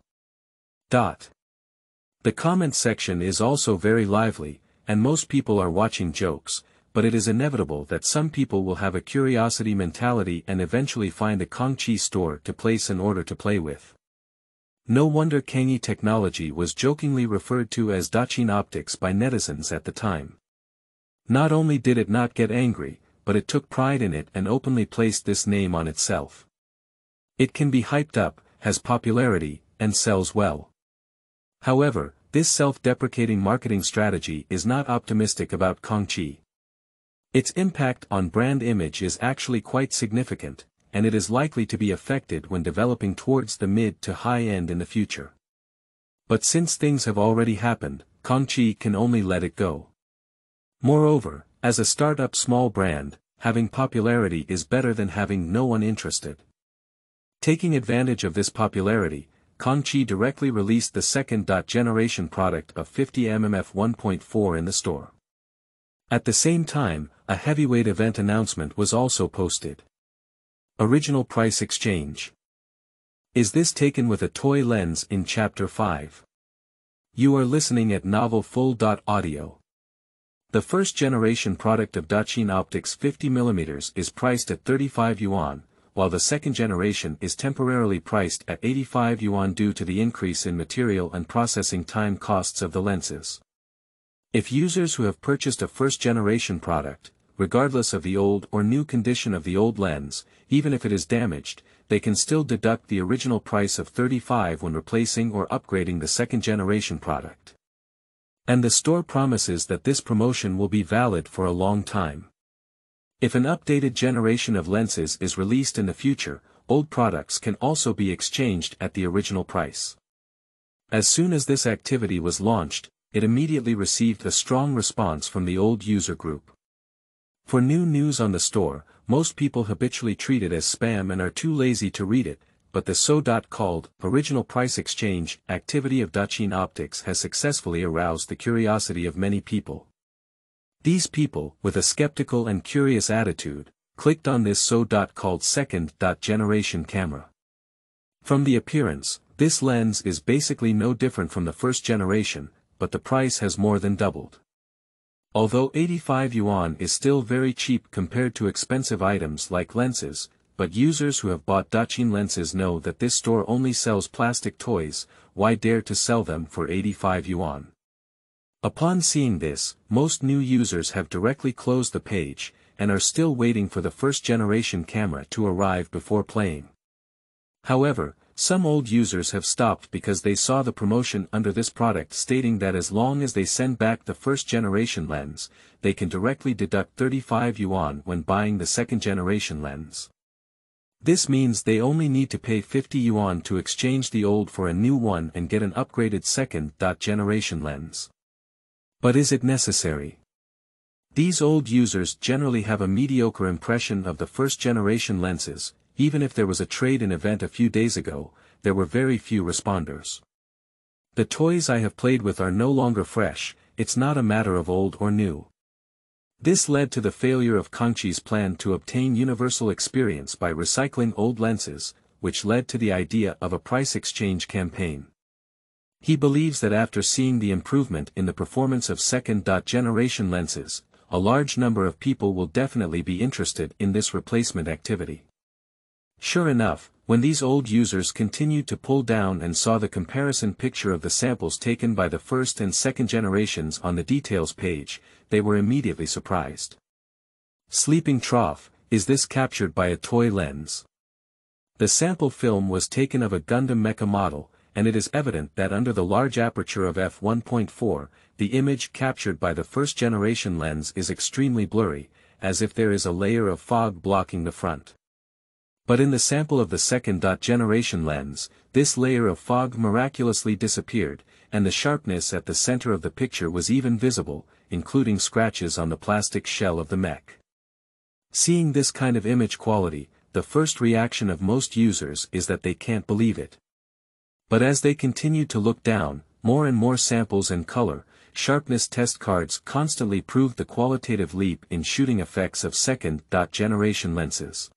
Speaker 1: The comment section is also very lively, and most people are watching jokes, but it is inevitable that some people will have a curiosity mentality and eventually find a Kangchi store to place an order to play with. No wonder Kangchi technology was jokingly referred to as Dachin optics by netizens at the time. Not only did it not get angry, but it took pride in it and openly placed this name on itself. It can be hyped up, has popularity, and sells well. However, this self-deprecating marketing strategy is not optimistic about Kangchi. Its impact on brand image is actually quite significant, and it is likely to be affected when developing towards the mid to high end in the future. But since things have already happened, Kangchi can only let it go. Moreover, as a startup small brand, having popularity is better than having no one interested. Taking advantage of this popularity, Kangchi directly released the second-generation product of 50mm f1.4 in the store. At the same time, a heavyweight event announcement was also posted. Original price exchange. Is this taken with a toy lens in Chapter 5? You are listening at Novel Full.audio. The first-generation product of Dachin Optics 50mm is priced at 35 yuan, while the second generation is temporarily priced at 85 yuan due to the increase in material and processing time costs of the lenses. If users who have purchased a first-generation product, regardless of the old or new condition of the old lens, even if it is damaged, they can still deduct the original price of 35 when replacing or upgrading the second-generation product. And the store promises that this promotion will be valid for a long time. If an updated generation of lenses is released in the future, old products can also be exchanged at the original price. As soon as this activity was launched, it immediately received a strong response from the old user group. For new news on the store, most people habitually treat it as spam and are too lazy to read it, but the so-called original price exchange activity of Dachin Optics has successfully aroused the curiosity of many people. These people, with a skeptical and curious attitude, clicked on this so-called second-generation camera. From the appearance, this lens is basically no different from the first generation, but the price has more than doubled. Although 85 yuan is still very cheap compared to expensive items like lenses, but users who have bought Dachin lenses know that this store only sells plastic toys. Why dare to sell them for 85 yuan? Upon seeing this, most new users have directly closed the page, and are still waiting for the first-generation camera to arrive before playing. However, some old users have stopped because they saw the promotion under this product stating that as long as they send back the first-generation lens, they can directly deduct 35 yuan when buying the second-generation lens. This means they only need to pay 50 yuan to exchange the old for a new one and get an upgraded second-generation lens. But is it necessary? These old users generally have a mediocre impression of the first-generation lenses. Even if there was a trade-in event a few days ago, there were very few responders. The toys I have played with are no longer fresh, it's not a matter of old or new. This led to the failure of Kangchi's plan to obtain universal experience by recycling old lenses, which led to the idea of a price exchange campaign. He believes that after seeing the improvement in the performance of second-generation lenses, a large number of people will definitely be interested in this replacement activity. Sure enough, when these old users continued to pull down and saw the comparison picture of the samples taken by the first and second generations on the details page, they were immediately surprised. Sleeping trough, is this captured by a toy lens? The sample film was taken of a Gundam mecha model, and it is evident that under the large aperture of f1.4, the image captured by the first-generation lens is extremely blurry, as if there is a layer of fog blocking the front. But in the sample of the second-generation lens, this layer of fog miraculously disappeared, and the sharpness at the center of the picture was even visible, including scratches on the plastic shell of the mech. Seeing this kind of image quality, the first reaction of most users is that they can't believe it. But as they continued to look down, more and more samples and color, sharpness test cards constantly proved the qualitative leap in shooting effects of second-generation lenses.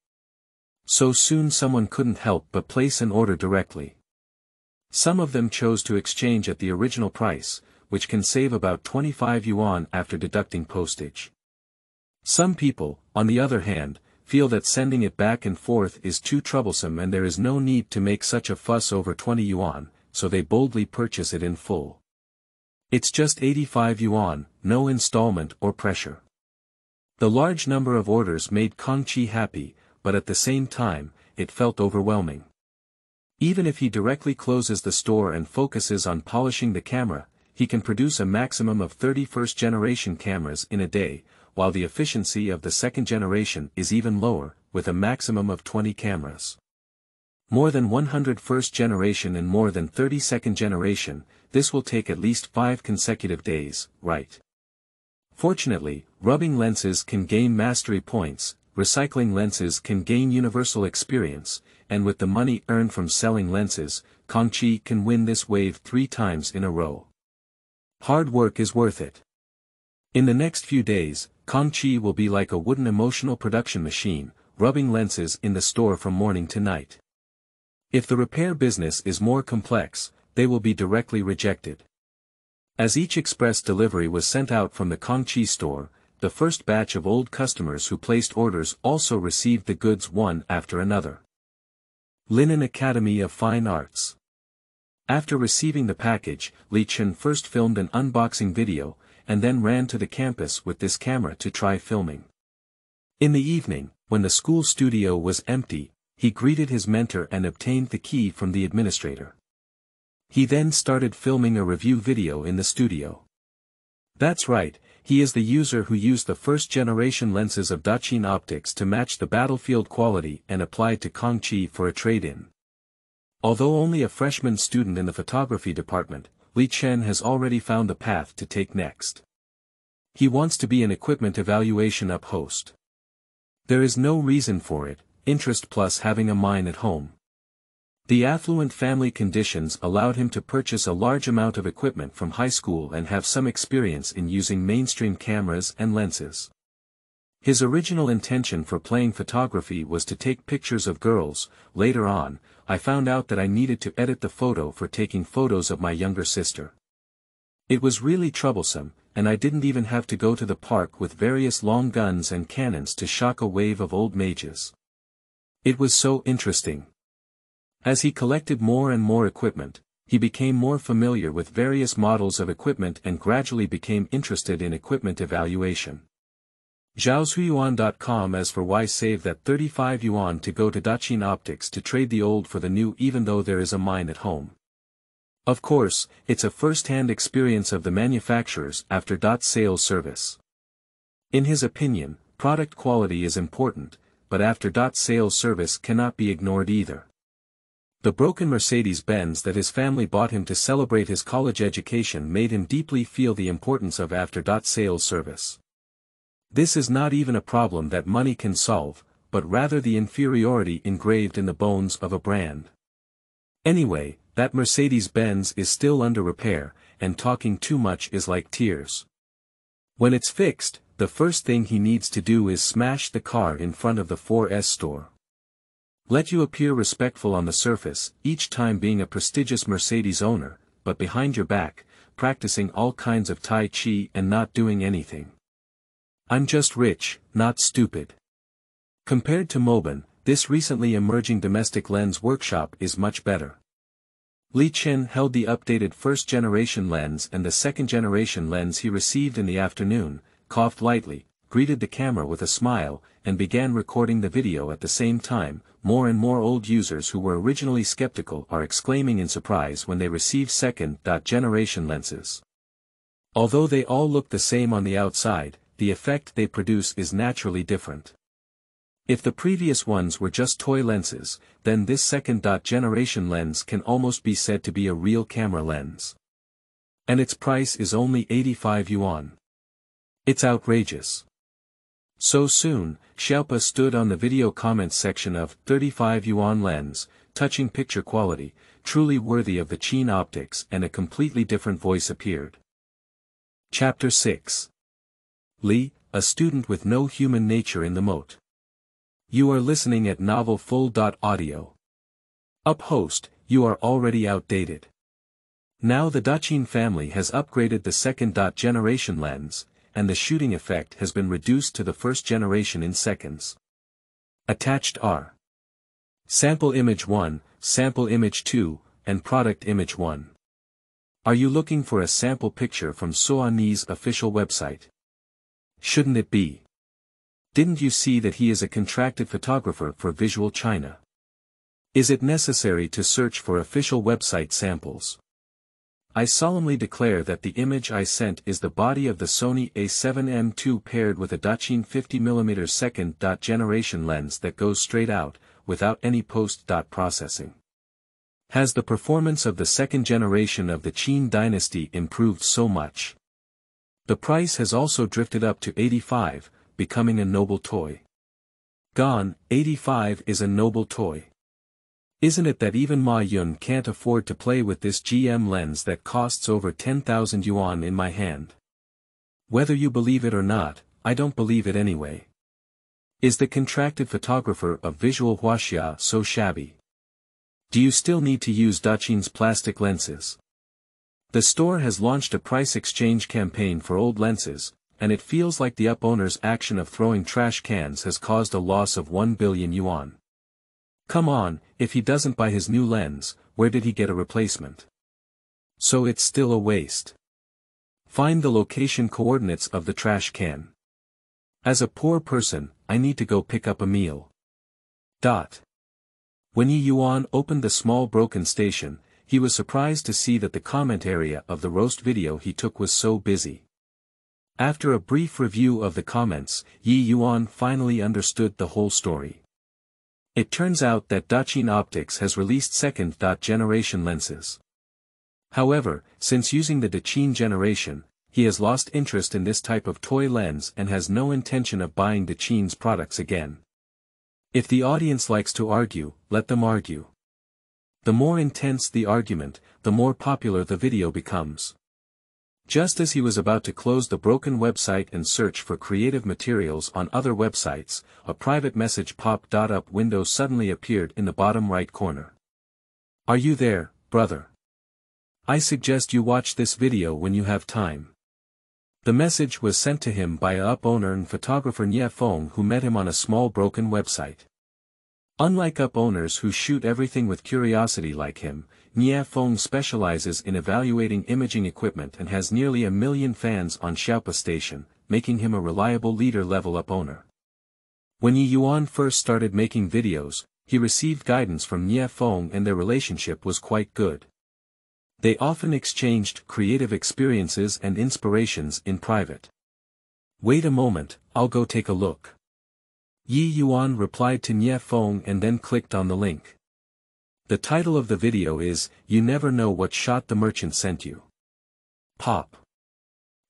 Speaker 1: So soon someone couldn't help but place an order directly. Some of them chose to exchange at the original price, which can save about 25 yuan after deducting postage. Some people, on the other hand, feel that sending it back and forth is too troublesome and there is no need to make such a fuss over 20 yuan, so they boldly purchase it in full. It's just 85 yuan, no installment or pressure. The large number of orders made Kangchi happy, but at the same time, it felt overwhelming. Even if he directly closes the store and focuses on polishing the camera, he can produce a maximum of 30 first-generation cameras in a day, while the efficiency of the second generation is even lower, with a maximum of 20 cameras. More than 100 first generation and more than 30 second generation, this will take at least 5 consecutive days, right? Fortunately, rubbing lenses can gain mastery points, recycling lenses can gain universal experience, and with the money earned from selling lenses, Kangchi can win this wave 3 times in a row. Hard work is worth it. In the next few days, Kangchi will be like a wooden emotional production machine, rubbing lenses in the store from morning to night. If the repair business is more complex, they will be directly rejected. As each express delivery was sent out from the Kangchi store, the first batch of old customers who placed orders also received the goods one after another. Linen Academy of Fine Arts. After receiving the package, Li Chen first filmed an unboxing video, and then ran to the campus with this camera to try filming. In the evening, when the school studio was empty, he greeted his mentor and obtained the key from the administrator. He then started filming a review video in the studio. That's right, he is the user who used the first-generation lenses of Daqin Optics to match the battlefield quality and applied to Kangchi for a trade-in. Although only a freshman student in the photography department, Li Chen has already found the path to take next. He wants to be an equipment evaluation host. There is no reason for it, interest plus having a mine at home. The affluent family conditions allowed him to purchase a large amount of equipment from high school and have some experience in using mainstream cameras and lenses. His original intention for playing photography was to take pictures of girls. Later on, I found out that I needed to edit the photo for taking photos of my younger sister. It was really troublesome, and I didn't even have to go to the park with various long guns and cannons to shock a wave of old mages. It was so interesting. As he collected more and more equipment, he became more familiar with various models of equipment and gradually became interested in equipment evaluation. Zhaoshuyuan.com. As for why save that 35 yuan to go to Daqin Optics to trade the old for the new even though there is a mine at home. Of course, it's a first-hand experience of the manufacturers after sales service. In his opinion, product quality is important, but after sales service cannot be ignored either. The broken Mercedes-Benz that his family bought him to celebrate his college education made him deeply feel the importance of after-sales service. This is not even a problem that money can solve, but rather the inferiority engraved in the bones of a brand. Anyway, that Mercedes-Benz is still under repair, and talking too much is like tears. When it's fixed, the first thing he needs to do is smash the car in front of the 4S store. Let you appear respectful on the surface, each time being a prestigious Mercedes owner, but behind your back, practicing all kinds of Tai Chi and not doing anything. I'm just rich, not stupid. Compared to Moban, this recently emerging domestic lens workshop is much better. Li Chen held the updated first-generation lens and the second-generation lens he received in the afternoon, coughed lightly, greeted the camera with a smile, and began recording the video at the same time, more and more old users who were originally skeptical are exclaiming in surprise when they receive second-generation lenses. Although they all look the same on the outside, the effect they produce is naturally different. If the previous ones were just toy lenses, then this second-generation lens can almost be said to be a real camera lens. And its price is only 85 yuan. It's outrageous. So soon, Xiaopa stood on the video comments section of 35 yuan lens, touching picture quality, truly worthy of the Qiming optics, and a completely different voice appeared. Chapter 6. Li, a student with no human nature in the moat. You are listening at Novel Full.audio. Up host, you are already outdated. Now the Qiming family has upgraded the second-generation lens, and the shooting effect has been reduced to the first generation in seconds. Attached are Sample Image 1, Sample Image 2, and Product Image 1. Are you looking for a sample picture from Suani's official website? Shouldn't it be? Didn't you see that he is a contracted photographer for Visual China? Is it necessary to search for official website samples? I solemnly declare that the image I sent is the body of the Sony A7M II paired with a Qiming 50mm second-generation lens that goes straight out, without any post-processing. Has the performance of the second generation of the Qing dynasty improved so much? The price has also drifted up to 85, becoming a noble toy. Gone, 85 is a noble toy. Isn't it that even Ma Yun can't afford to play with this GM lens that costs over 10,000 yuan in my hand? Whether you believe it or not, I don't believe it anyway. Is the contracted photographer of Visual Huaxia so shabby? Do you still need to use Qiming's plastic lenses? The store has launched a price exchange campaign for old lenses, and it feels like the owner's action of throwing trash cans has caused a loss of 1 billion yuan. Come on, if he doesn't buy his new lens, where did he get a replacement? So it's still a waste. Find the location coordinates of the trash can. As a poor person, I need to go pick up a meal. When Yi Yuan opened the small broken station, he was surprised to see that the comment area of the roast video he took was so busy. After a brief review of the comments, Yi Yuan finally understood the whole story. It turns out that Qiming Optics has released second-generation lenses. However, since using the Qiming generation, he has lost interest in this type of toy lens and has no intention of buying Qiming's products again. If the audience likes to argue, let them argue. The more intense the argument, the more popular the video becomes. Just as he was about to close the broken website and search for creative materials on other websites, a private message pop-up window suddenly appeared in the bottom right corner. Are you there, brother? I suggest you watch this video when you have time. The message was sent to him by a owner and photographer Nie Feng who met him on a small broken website. Unlike owners who shoot everything with curiosity like him, Nie Feng specializes in evaluating imaging equipment and has nearly 1 million fans on Xiaopa Station, making him a reliable leader-level owner. When Yi Yuan first started making videos, he received guidance from Nie Feng and their relationship was quite good. They often exchanged creative experiences and inspirations in private. Wait a moment, I'll go take a look. Yi Yuan replied to Nie Feng and then clicked on the link. The title of the video is, You Never Know What Shot the Merchant Sent You. Pop.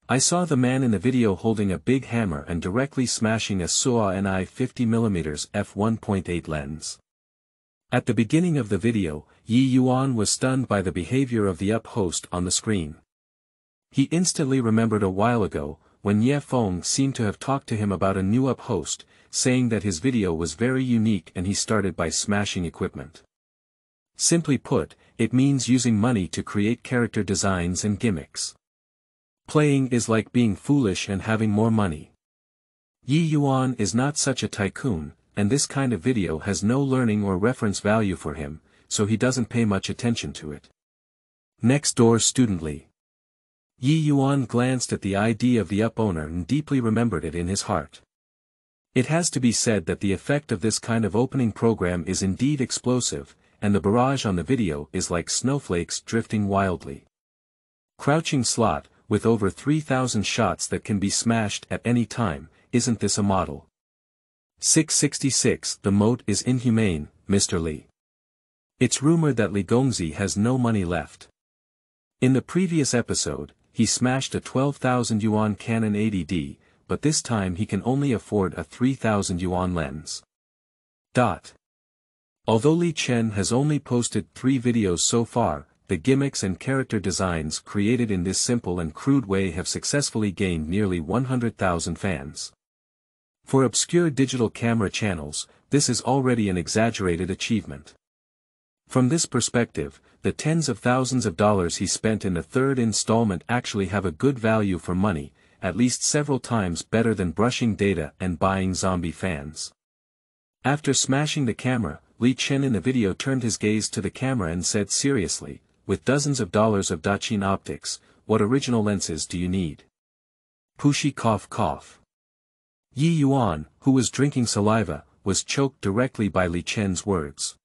Speaker 1: I saw the man in the video holding a big hammer and directly smashing a Suani 50mm f1.8 lens. At the beginning of the video, Yi Yuan was stunned by the behavior of the host on the screen. He instantly remembered a while ago, when Nie Feng seemed to have talked to him about a new host, saying that his video was very unique and he started by smashing equipment. Simply put, it means using money to create character designs and gimmicks. Playing is like being foolish and having more money. Yi Yuan is not such a tycoon, and this kind of video has no learning or reference value for him, so he doesn't pay much attention to it. Next door studently. Yi Yuan glanced at the ID of the owner and deeply remembered it in his heart. It has to be said that the effect of this kind of opening program is indeed explosive, and the barrage on the video is like snowflakes drifting wildly. Crouching slot, with over 3,000 shots that can be smashed at any time, isn't this a model? 666 The moat is inhumane, Mr. Li. It's rumored that Li Gongzi has no money left. In the previous episode, he smashed a 12,000 yuan Canon 80D, but this time he can only afford a 3,000 yuan lens. Although Li Chen has only posted 3 videos so far, the gimmicks and character designs created in this simple and crude way have successfully gained nearly 100,000 fans. For obscure digital camera channels, this is already an exaggerated achievement. From this perspective, the tens of thousands of dollars he spent in the third installment actually have a good value for money, at least several times better than brushing data and buying zombie fans. After smashing the camera, Li Chen in the video turned his gaze to the camera and said seriously, with dozens of dollars of Daqin optics, what original lenses do you need? Pushi cough. Yi Yuan, who was drinking saliva, was choked directly by Li Chen's words.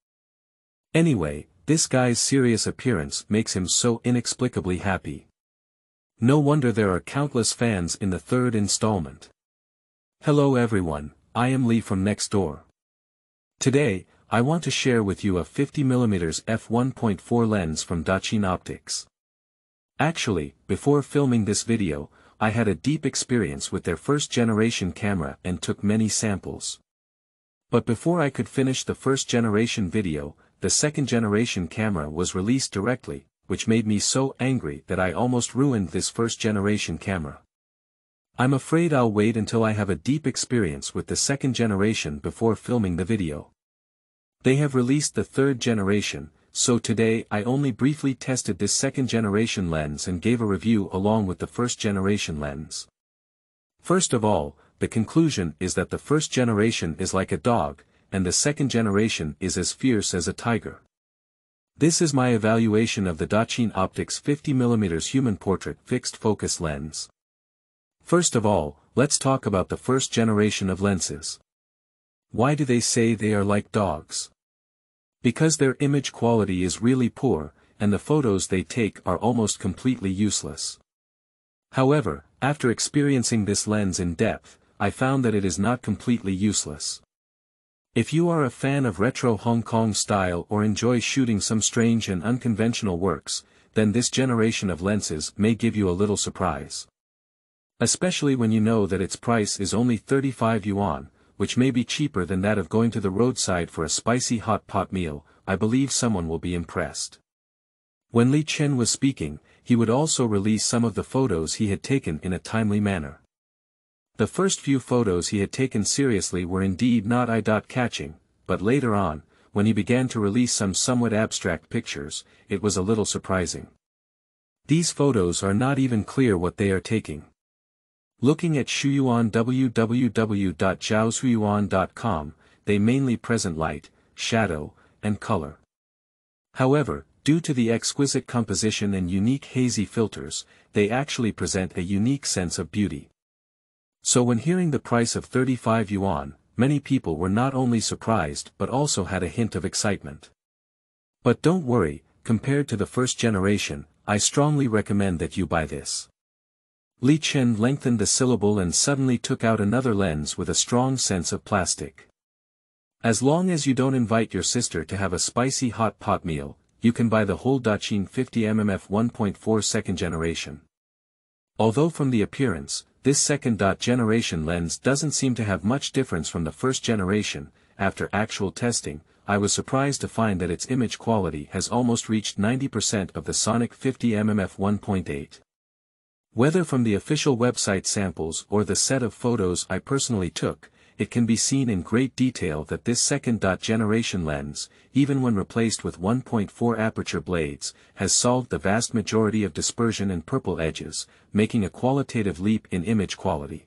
Speaker 1: Anyway, this guy's serious appearance makes him so inexplicably happy. No wonder there are countless fans in the third installment. Hello everyone, I am Li from next door. Today, I want to share with you a 50mm f1.4 lens from Daqin Optics. Actually, before filming this video, I had a deep experience with their first generation camera and took many samples. But before I could finish the first generation video, the second generation camera was released directly, which made me so angry that I almost ruined this first generation camera. I'm afraid I'll wait until I have a deep experience with the second generation before filming the video. They have released the third generation, so today I only briefly tested this second generation lens and gave a review along with the first generation lens. First of all, the conclusion is that the first generation is like a dog, and the second generation is as fierce as a tiger. This is my evaluation of the Daqin Optics 50mm human portrait fixed focus lens. First of all, let's talk about the first generation of lenses. Why do they say they are like dogs? Because their image quality is really poor, and the photos they take are almost completely useless. However, after experiencing this lens in depth, I found that it is not completely useless. If you are a fan of retro Hong Kong style or enjoy shooting some strange and unconventional works, then this generation of lenses may give you a little surprise. Especially when you know that its price is only 35 yuan, which may be cheaper than that of going to the roadside for a spicy hot pot meal. I believe someone will be impressed. When Li Chen was speaking, he would also release some of the photos he had taken in a timely manner. The first few photos he had taken seriously were indeed not eye-catching, but later on, when he began to release some somewhat abstract pictures, it was a little surprising. These photos are not even clear what they are taking. Looking at Shuyuan www.zhaoshuyuan.com, they mainly present light, shadow, and color. However, due to the exquisite composition and unique hazy filters, they actually present a unique sense of beauty. So when hearing the price of 35 yuan, many people were not only surprised but also had a hint of excitement. But don't worry, compared to the first generation, I strongly recommend that you buy this. Li Chen lengthened the syllable and suddenly took out another lens with a strong sense of plastic. As long as you don't invite your sister to have a spicy hot pot meal, you can buy the whole Daqin 50mm f1.4 second generation. Although from the appearance, this second generation lens doesn't seem to have much difference from the first generation, after actual testing, I was surprised to find that its image quality has almost reached 90% of the Sonic 50mm f1.8. Whether from the official website samples or the set of photos I personally took, it can be seen in great detail that this second generation lens, even when replaced with 1.4 aperture blades, has solved the vast majority of dispersion and purple edges, making a qualitative leap in image quality.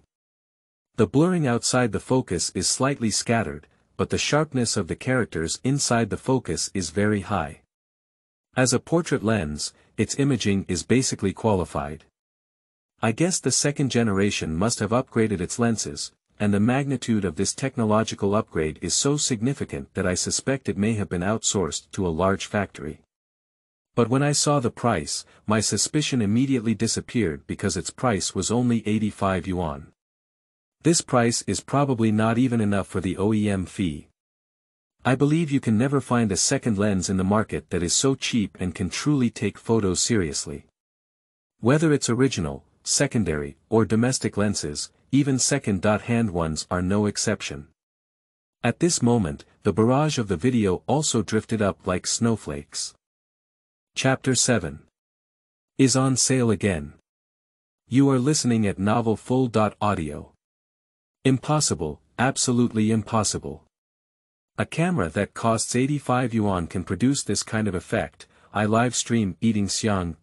Speaker 1: The blurring outside the focus is slightly scattered, but the sharpness of the characters inside the focus is very high. As a portrait lens, its imaging is basically qualified. I guess the second generation must have upgraded its lenses, and the magnitude of this technological upgrade is so significant that I suspect it may have been outsourced to a large factory. But when I saw the price, my suspicion immediately disappeared because its price was only 85 yuan. This price is probably not even enough for the OEM fee. I believe you can never find a second lens in the market that is so cheap and can truly take photos seriously. Whether it's original, secondary, or domestic lenses, even second-hand ones are no exception. At this moment, the barrage of the video also drifted up like snowflakes. Chapter 7 is on sale again. You are listening at Novel Full. Audio. Impossible, absolutely impossible. A camera that costs 85 yuan can produce this kind of effect. I live stream eating xiang.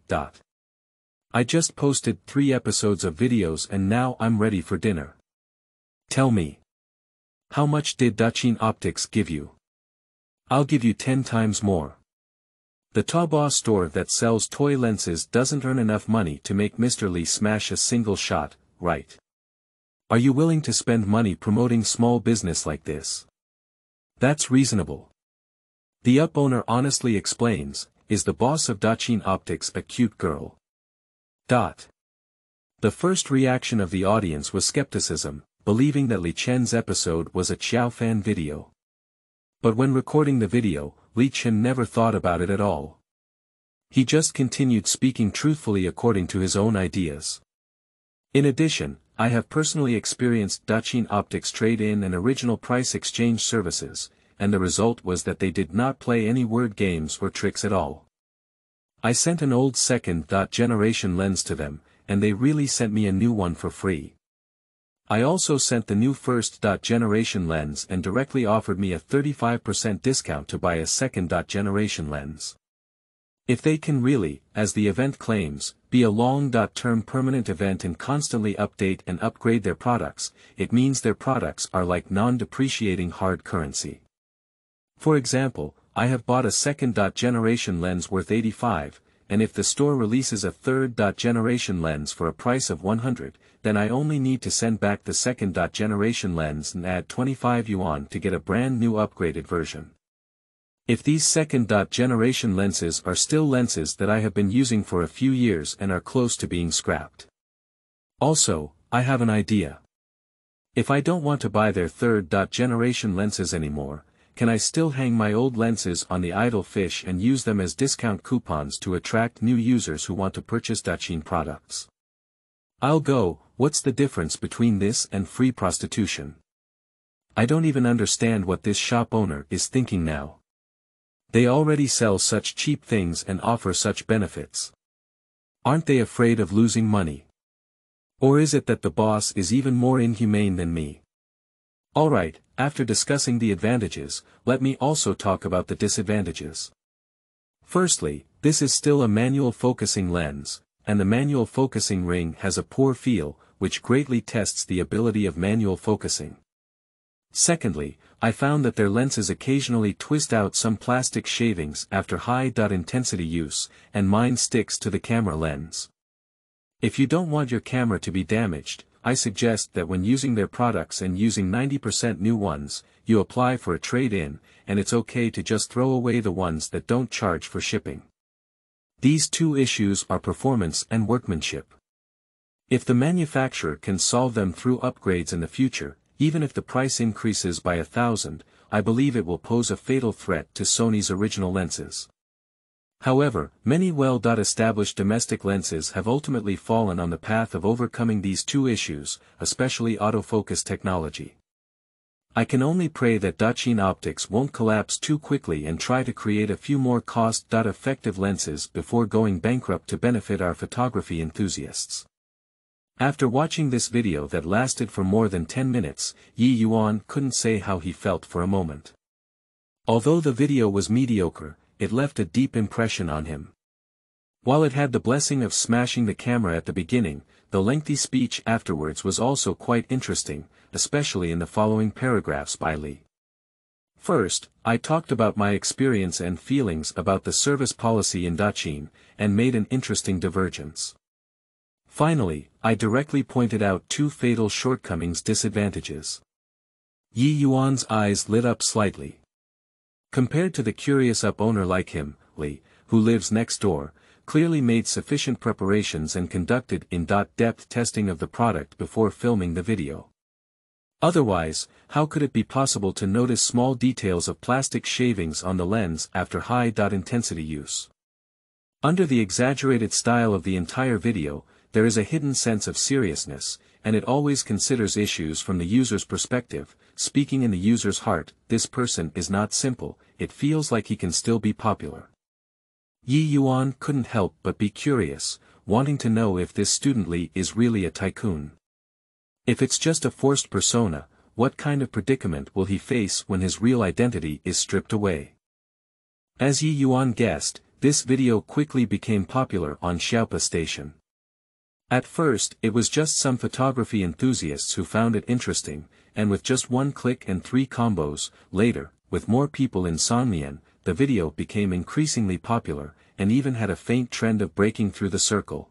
Speaker 1: I just posted 3 episodes of videos and now I'm ready for dinner. Tell me. How much did Qiming Optics give you? I'll give you 10 times more. The Taobao store that sells toy lenses doesn't earn enough money to make Mr. Li smash a single shot, right? Are you willing to spend money promoting small business like this? That's reasonable. The owner honestly explains, is the boss of Qiming Optics a cute girl? The first reaction of the audience was skepticism, believing that Li Chen's episode was a Qiao fan video. But when recording the video, Li Chen never thought about it at all. He just continued speaking truthfully according to his own ideas. In addition, I have personally experienced Qiming Optics trade-in and original price exchange services, and the result was that they did not play any word games or tricks at all. I sent an old second-generation lens to them, and they really sent me a new one for free. I also sent the new first-generation lens and directly offered me a 35% discount to buy a second-generation lens. If they can really, as the event claims, be a long-term permanent event and constantly update and upgrade their products, it means their products are like non-depreciating hard currency. For example, I have bought a second-generation lens worth 85, and if the store releases a third-generation lens for a price of 100, then I only need to send back the second-generation lens and add 25 yuan to get a brand new upgraded version. If these second-generation lenses are still lenses that I have been using for a few years and are close to being scrapped. Also, I have an idea. If I don't want to buy their third-generation lenses anymore, can I still hang my old lenses on the idle fish and use them as discount coupons to attract new users who want to purchase Qiming products? I'll go, what's the difference between this and free prostitution? I don't even understand what this shop owner is thinking now. They already sell such cheap things and offer such benefits. Aren't they afraid of losing money? Or is it that the boss is even more inhumane than me? Alright, after discussing the advantages, let me also talk about the disadvantages. Firstly, this is still a manual focusing lens, and the manual focusing ring has a poor feel, which greatly tests the ability of manual focusing. Secondly, I found that their lenses occasionally twist out some plastic shavings after high-intensity use, and mine sticks to the camera lens. If you don't want your camera to be damaged, I suggest that when using their products and using 90% new ones, you apply for a trade-in, and it's okay to just throw away the ones that don't charge for shipping. These two issues are performance and workmanship. If the manufacturer can solve them through upgrades in the future, even if the price increases by 1,000, I believe it will pose a fatal threat to Sony's original lenses. However, many well-established domestic lenses have ultimately fallen on the path of overcoming these two issues, especially autofocus technology. I can only pray that Qiming Optics won't collapse too quickly and try to create a few more cost-effective lenses before going bankrupt to benefit our photography enthusiasts. After watching this video that lasted for more than 10 minutes, Yi Yuan couldn't say how he felt for a moment. Although the video was mediocre, it left a deep impression on him. While it had the blessing of smashing the camera at the beginning, the lengthy speech afterwards was also quite interesting, especially in the following paragraphs by Li. First, I talked about my experience and feelings about the service policy in Qiming, and made an interesting divergence. Finally, I directly pointed out two fatal shortcomings disadvantages. Yi Yuan's eyes lit up slightly. Compared to the curious up-owner like him, Li, who lives next door, clearly made sufficient preparations and conducted in-depth testing of the product before filming the video. Otherwise, how could it be possible to notice small details of plastic shavings on the lens after high-intensity use? Under the exaggerated style of the entire video, there is a hidden sense of seriousness, and it always considers issues from the user's perspective. Speaking in the user's heart, this person is not simple, it feels like he can still be popular. Yi Yuan couldn't help but be curious, wanting to know if this student Li is really a tycoon. If it's just a forced persona, what kind of predicament will he face when his real identity is stripped away? As Yi Yuan guessed, this video quickly became popular on Xiaopa Station. At first, it was just some photography enthusiasts who found it interesting, and with just one click and 3 combos, later, with more people in Songmian, the video became increasingly popular, and even had a faint trend of breaking through the circle.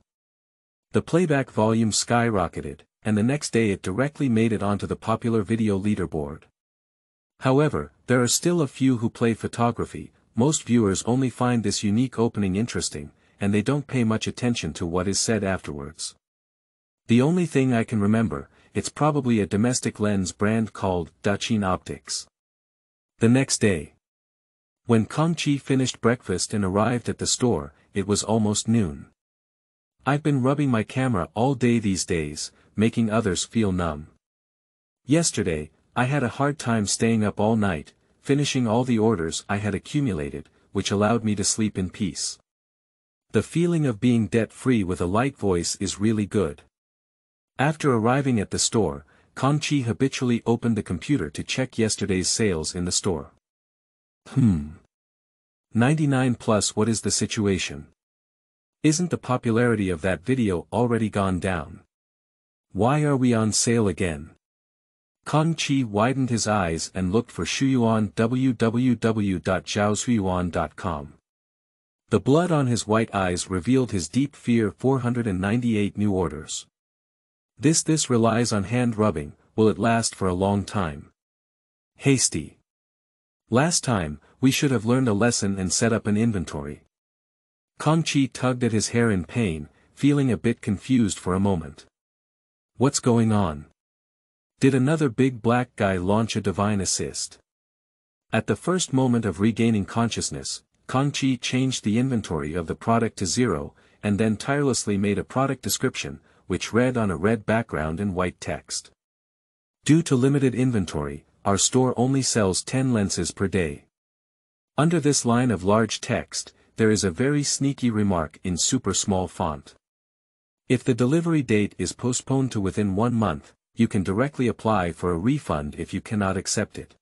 Speaker 1: The playback volume skyrocketed, and the next day it directly made it onto the popular video leaderboard. However, there are still a few who play photography. Most viewers only find this unique opening interesting, and they don't pay much attention to what is said afterwards. The only thing I can remember, it's probably a domestic lens brand called Daqin Optics. The next day, when Kangchi finished breakfast and arrived at the store, it was almost noon. I've been rubbing my camera all day these days, making others feel numb. Yesterday, I had a hard time staying up all night, finishing all the orders I had accumulated, which allowed me to sleep in peace. The feeling of being debt-free with a light voice is really good. After arriving at the store, Kangchi habitually opened the computer to check yesterday's sales in the store. 99 plus, what is the situation? Isn't the popularity of that video already gone down? Why are we on sale again? Kangchi widened his eyes and looked for Shuyuan www.zhaoshuyuan.com. The blood on his white eyes revealed his deep fear. 498 new orders. This relies on hand rubbing, will it last for a long time? Hasty. Last time, we should have learned a lesson and set up an inventory. Kangchi tugged at his hair in pain, feeling a bit confused for a moment. What's going on? Did another big black guy launch a divine assist? At the first moment of regaining consciousness, Kangchi changed the inventory of the product to 0, and then tirelessly made a product description, which read on a red background in white text. Due to limited inventory, our store only sells 10 lenses per day. Under this line of large text, there is a very sneaky remark in super small font. If the delivery date is postponed to within 1 month, you can directly apply for a refund if you cannot accept it.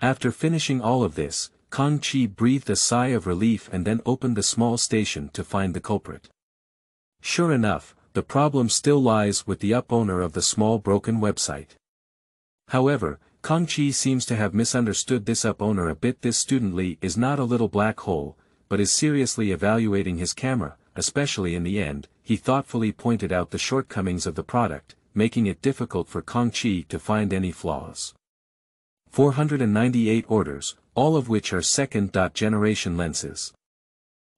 Speaker 1: After finishing all of this, Kangchi breathed a sigh of relief and then opened the small station to find the culprit. Sure enough, the problem still lies with the up-owner of the small broken website. However, Kangchi seems to have misunderstood this up-owner a bit. This student Li is not a little black hole, but is seriously evaluating his camera, especially in the end. He thoughtfully pointed out the shortcomings of the product, making it difficult for Kangchi to find any flaws. 498 orders, all of which are second-generation lenses.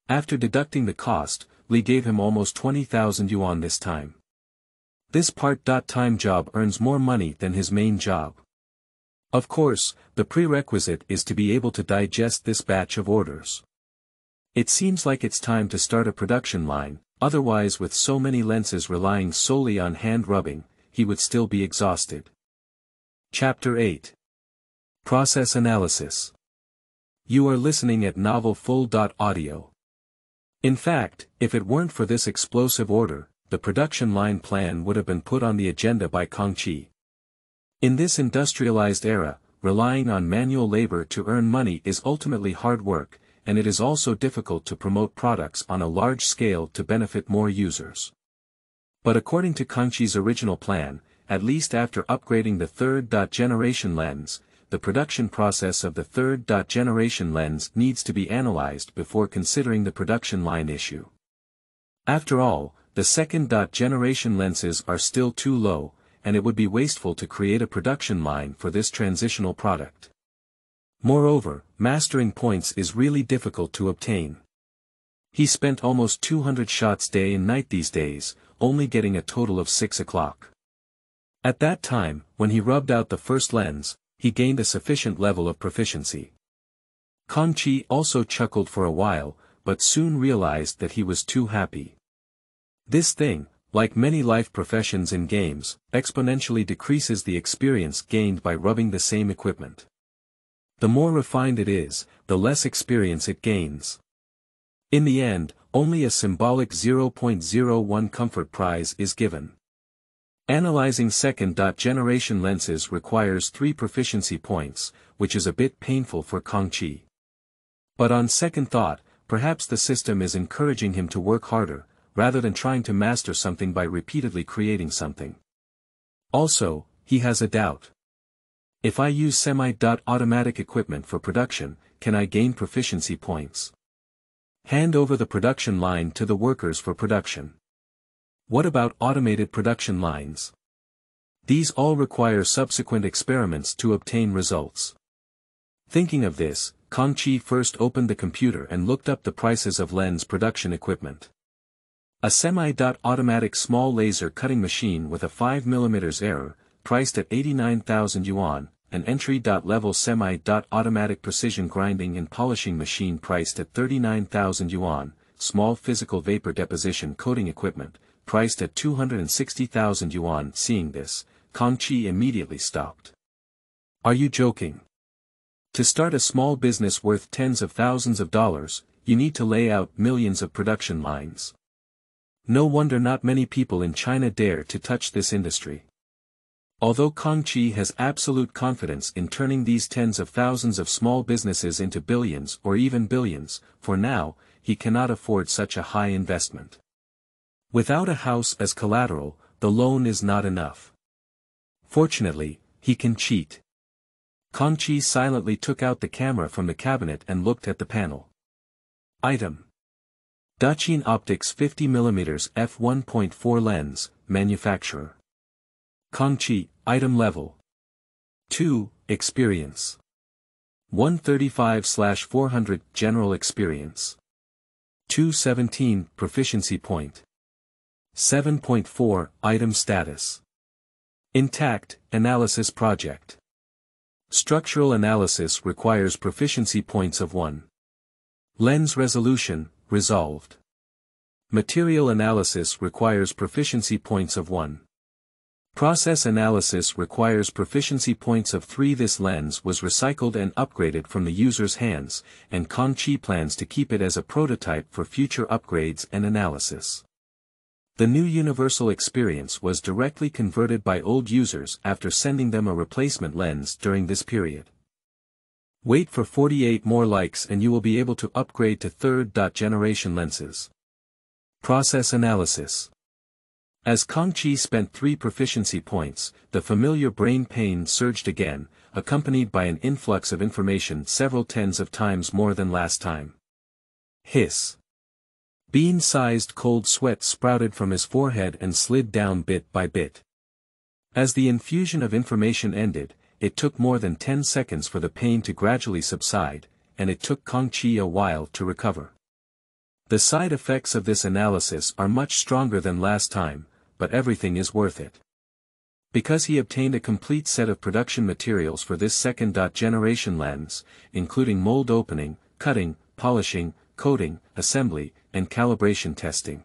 Speaker 1: After deducting the cost, Li gave him almost 20,000 yuan this time. This part-time job earns more money than his main job. Of course, the prerequisite is to be able to digest this batch of orders. It seems like it's time to start a production line, otherwise with so many lenses relying solely on hand rubbing, he would still be exhausted. Chapter 8. Process Analysis. You are listening at novelfull.audio. In fact, if it weren't for this explosive order, the production line plan would have been put on the agenda by Kangchi. In this industrialized era, relying on manual labor to earn money is ultimately hard work, and it is also difficult to promote products on a large scale to benefit more users. But according to Kangchi's original plan, at least after upgrading the third-generation lens, the production process of the third-generation lens needs to be analyzed before considering the production line issue. After all, the the second-generation lenses are still too low, and it would be wasteful to create a production line for this transitional product. Moreover, mastering points is really difficult to obtain. He spent almost 200 shots day and night these days, only getting a total of 6 o'clock. At that time, when he rubbed out the first lens, he gained a sufficient level of proficiency. Kangchi also chuckled for a while, but soon realized that he was too happy. This thing, like many life professions in games, exponentially decreases the experience gained by rubbing the same equipment. The more refined it is, the less experience it gains. In the end, only a symbolic 0.01 comfort prize is given. Analyzing second-generation lenses requires 3 proficiency points, which is a bit painful for Kangchi. But on second thought, perhaps the system is encouraging him to work harder, rather than trying to master something by repeatedly creating something. Also, he has a doubt. If I use semi-automatic equipment for production, can I gain proficiency points? Hand over the production line to the workers for production. What about automated production lines? These all require subsequent experiments to obtain results. Thinking of this, Kangchi first opened the computer and looked up the prices of lens production equipment. A semi-automatic small laser cutting machine with a 5mm error, priced at 89,000 yuan, an entry-level semi-automatic precision grinding and polishing machine priced at 39,000 yuan, small physical vapor deposition coating equipment, priced at 260,000 yuan. Seeing this, Kangchi immediately stopped. Are you joking? To start a small business worth tens of thousands of dollars, you need to lay out millions of production lines. No wonder not many people in China dare to touch this industry. Although Kangchi has absolute confidence in turning these tens of thousands of small businesses into billions or even billions, for now, he cannot afford such a high investment. Without a house as collateral, the loan is not enough. Fortunately, he can cheat. Kangchi silently took out the camera from the cabinet and looked at the panel. Item. Daqin Optics 50mm f1.4 lens, manufacturer. Kangchi, item level. 2, experience. 135/400, general experience. 217, proficiency point. 7.4, item status. Intact, analysis project. Structural analysis requires proficiency points of 1. Lens resolution, resolved. Material analysis requires proficiency points of 1. Process analysis requires proficiency points of 3. This lens was recycled and upgraded from the user's hands, and Kangchi plans to keep it as a prototype for future upgrades and analysis. The new universal experience was directly converted by old users after sending them a replacement lens during this period. Wait for 48 more likes and you will be able to upgrade to third-generation lenses. Process analysis. As Kangchi spent 3 proficiency points, the familiar brain pain surged again, accompanied by an influx of information several tens of times more than last time. Hiss. Bean-sized cold sweat sprouted from his forehead and slid down bit by bit. As the infusion of information ended, it took more than 10 seconds for the pain to gradually subside, and it took Kangchi a while to recover. The side effects of this analysis are much stronger than last time, but everything is worth it. Because he obtained a complete set of production materials for this second-generation lens, including mold opening, cutting, polishing, coating, assembly, and calibration testing.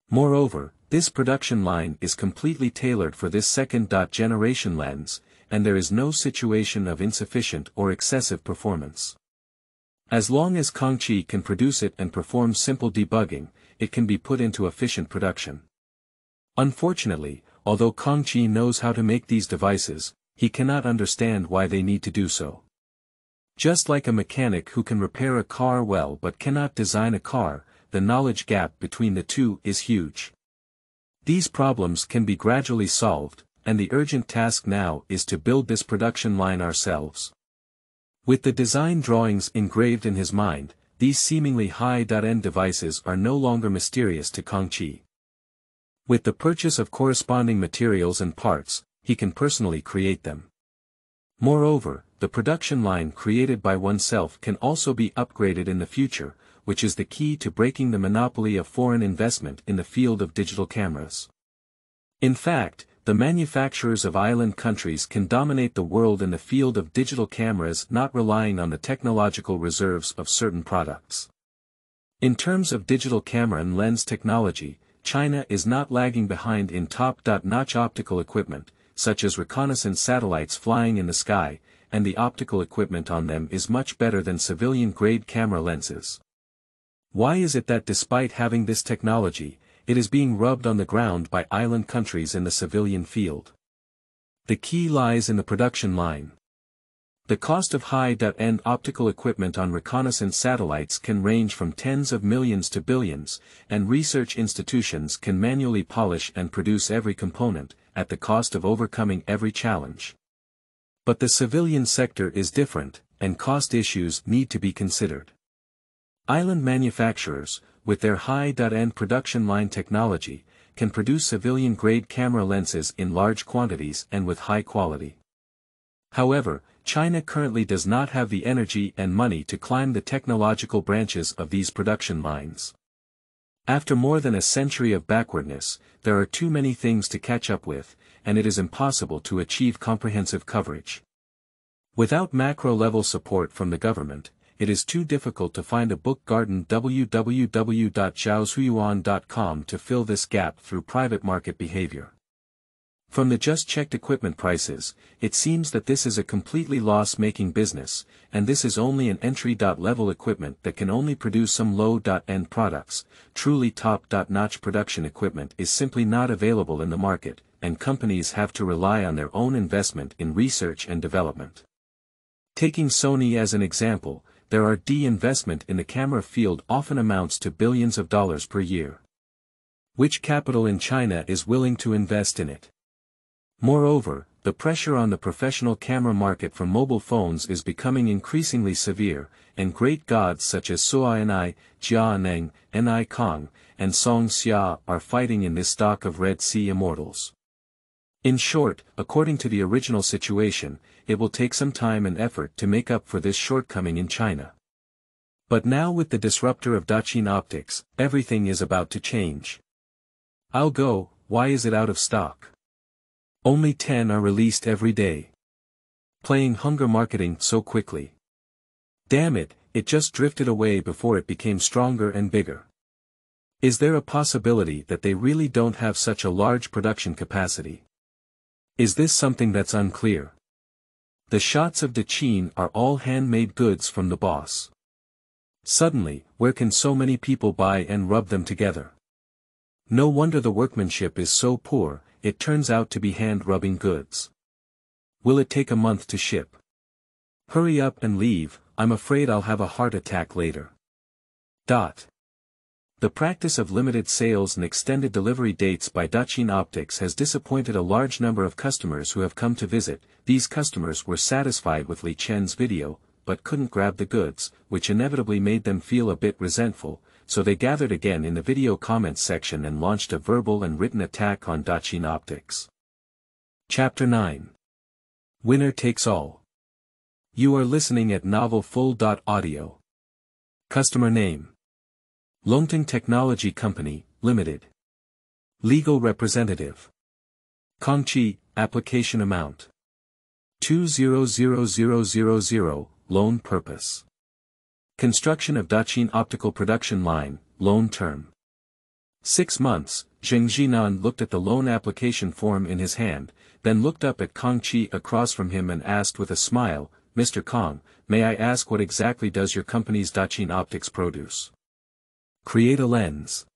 Speaker 1: Moreover, this production line is completely tailored for this second-generation lens, and there is no situation of insufficient or excessive performance. As long as Kangchi can produce it and perform simple debugging, it can be put into efficient production. Unfortunately, although Kangchi knows how to make these devices, he cannot understand why they need to do so. Just like a mechanic who can repair a car well but cannot design a car, the knowledge gap between the two is huge. These problems can be gradually solved, and the urgent task now is to build this production line ourselves. With the design drawings engraved in his mind, these seemingly high-end devices are no longer mysterious to Kangchi. With the purchase of corresponding materials and parts, he can personally create them. Moreover, the production line created by oneself can also be upgraded in the future, which is the key to breaking the monopoly of foreign investment in the field of digital cameras. In fact, the manufacturers of island countries can dominate the world in the field of digital cameras, not relying on the technological reserves of certain products. In terms of digital camera and lens technology, China is not lagging behind in top-notch optical equipment, such as reconnaissance satellites flying in the sky, and the optical equipment on them is much better than civilian-grade camera lenses. Why is it that despite having this technology, it is being rubbed on the ground by island countries in the civilian field? The key lies in the production line. The cost of high-end optical equipment on reconnaissance satellites can range from tens of millions to billions, and research institutions can manually polish and produce every component, at the cost of overcoming every challenge. But the civilian sector is different, and cost issues need to be considered. Island manufacturers, with their high-end production line technology, can produce civilian-grade camera lenses in large quantities and with high quality. However, China currently does not have the energy and money to climb the technological branches of these production lines. After more than a century of backwardness, there are too many things to catch up with, and it is impossible to achieve comprehensive coverage. Without macro-level support from the government, it is too difficult to find a book garden www.zhaoshuyuan.com to fill this gap through private market behavior. From the just-checked equipment prices, it seems that this is a completely loss-making business, and this is only an entry-level equipment that can only produce some low-end products. Truly top-notch production equipment is simply not available in the market, and companies have to rely on their own investment in research and development. Taking Sony as an example, their R&D investment in the camera field often amounts to billions of dollars per year. Which capital in China is willing to invest in it? Moreover, the pressure on the professional camera market for mobile phones is becoming increasingly severe, and great gods such as Suai, Jianeng, Ni Kong, and Song Xia are fighting in this stock of Red Sea immortals. In short, according to the original situation, it will take some time and effort to make up for this shortcoming in China. But now with the disruptor of Daqin Optics, everything is about to change. I'll go, why is it out of stock? Only 10 are released every day. Playing hunger marketing so quickly. Damn it, it just drifted away before it became stronger and bigger. Is there a possibility that they really don't have such a large production capacity? Is this something that's unclear? The shots of Daqin are all handmade goods from the boss. Suddenly, where can so many people buy and rub them together? No wonder the workmanship is so poor. It turns out to be hand-rubbing goods. Will it take a month to ship? Hurry up and leave, I'm afraid I'll have a heart attack later. The practice of limited sales and extended delivery dates by Daqin Optics has disappointed a large number of customers who have come to visit. These customers were satisfied with Li Chen's video, but couldn't grab the goods, which inevitably made them feel a bit resentful. So they gathered again in the video comments section and launched a verbal and written attack on Daqin Optics. Chapter 9. Winner Takes All. You are listening at novelfull.audio. Customer name. Longting Technology Company, Limited. Legal representative. Kangchi, application amount. 200,000, loan purpose. Construction of Daqin optical production line, loan term. 6 months. Zheng Jinan looked at the loan application form in his hand, then looked up at Kangchi across from him and asked with a smile, Mr. Kang, may I ask what exactly does your company's Daqin Optics produce? Create a lens.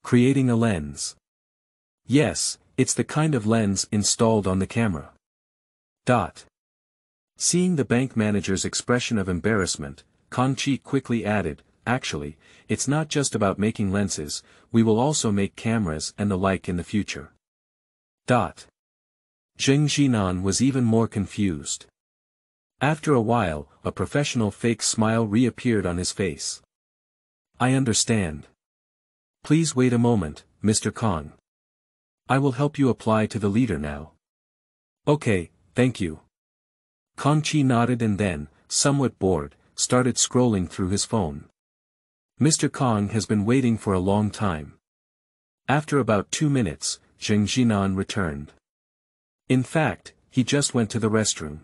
Speaker 1: Creating a lens. Yes, it's the kind of lens installed on the camera. Seeing the bank manager's expression of embarrassment, Kangchi quickly added, actually, it's not just about making lenses, we will also make cameras and the like in the future. Zheng Jinan was even more confused. After a while, a professional fake smile reappeared on his face. I understand. Please wait a moment, Mr. Kang. I will help you apply to the leader now. Okay, thank you. Kangchi nodded and then, somewhat bored, started scrolling through his phone. Mr. Kang has been waiting for a long time. After about 2 minutes, Zheng Jinan returned. In fact, he just went to the restroom.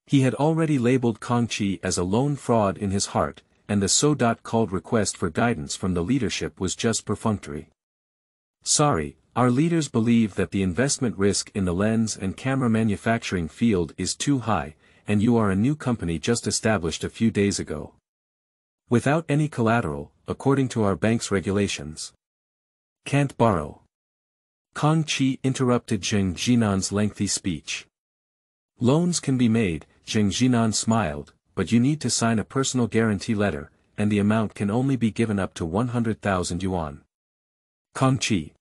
Speaker 1: He had already labeled Kangchi as a lone fraud in his heart, and the so-called request for guidance from the leadership was just perfunctory. Sorry, our leaders believe that the investment risk in the lens and camera manufacturing field is too high, and you are a new company just established a few days ago. Without any collateral, according to our bank's regulations. Can't borrow. Kangchi interrupted Zheng Jinan's lengthy speech. Loans can be made, Zheng Jinan smiled, but you need to sign a personal guarantee letter, and the amount can only be given up to 100,000 yuan. Kangchi.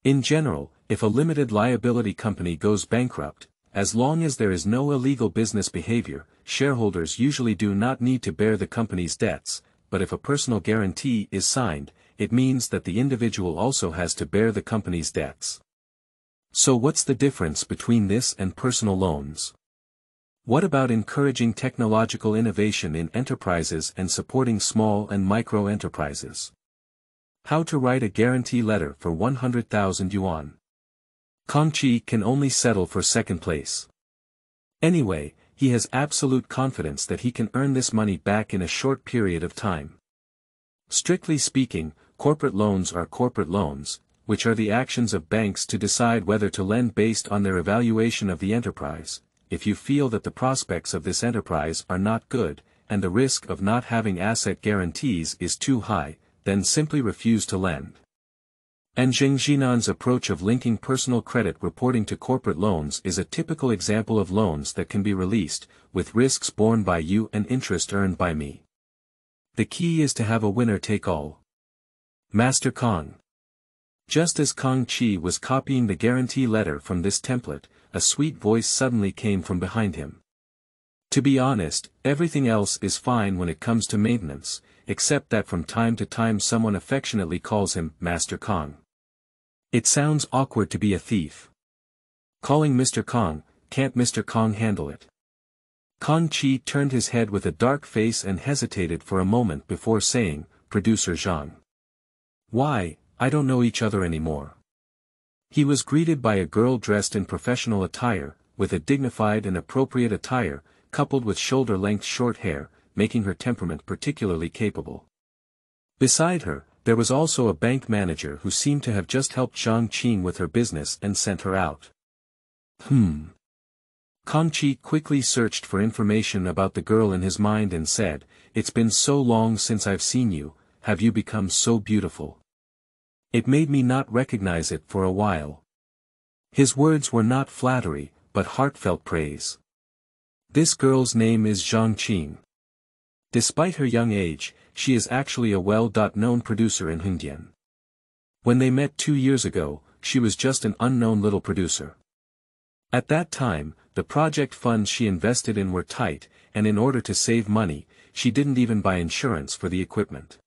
Speaker 1: In general, if a limited liability company goes bankrupt, as long as there is no illegal business behavior, shareholders usually do not need to bear the company's debts, but if a personal guarantee is signed, it means that the individual also has to bear the company's debts. So what's the difference between this and personal loans? What about encouraging technological innovation in enterprises and supporting small and micro enterprises? How to write a guarantee letter for 100,000 yuan. Kangchi can only settle for second place. Anyway, he has absolute confidence that he can earn this money back in a short period of time. Strictly speaking, corporate loans are corporate loans, which are the actions of banks to decide whether to lend based on their evaluation of the enterprise. If you feel that the prospects of this enterprise are not good, and the risk of not having asset guarantees is too high, then simply refuse to lend. And Zheng Jinan's approach of linking personal credit reporting to corporate loans is a typical example of loans that can be released, with risks borne by you and interest earned by me. The key is to have a winner take all. Master Kang. Just as Kangchi was copying the guarantee letter from this template, a sweet voice suddenly came from behind him. To be honest, everything else is fine when it comes to maintenance, except that from time to time someone affectionately calls him Master Kang. It sounds awkward to be a thief. Calling Mr. Kang, can't Mr. Kang handle it? Kangchi turned his head with a dark face and hesitated for a moment before saying, Producer Zhang. Why, I don't know each other anymore. He was greeted by a girl dressed in professional attire, with a dignified and appropriate attire, coupled with shoulder-length short hair, making her temperament particularly capable. Beside her, there was also a bank manager who seemed to have just helped Zhang Qing with her business and sent her out. Kangchi quickly searched for information about the girl in his mind and said, It's been so long since I've seen you, have you become so beautiful? It made me not recognize it for a while. His words were not flattery, but heartfelt praise. This girl's name is Zhang Qing. Despite her young age, she is actually a well-known producer in Hengdian. When they met 2 years ago, she was just an unknown little producer. At that time, the project funds she invested in were tight, and in order to save money, she didn't even buy insurance for the equipment.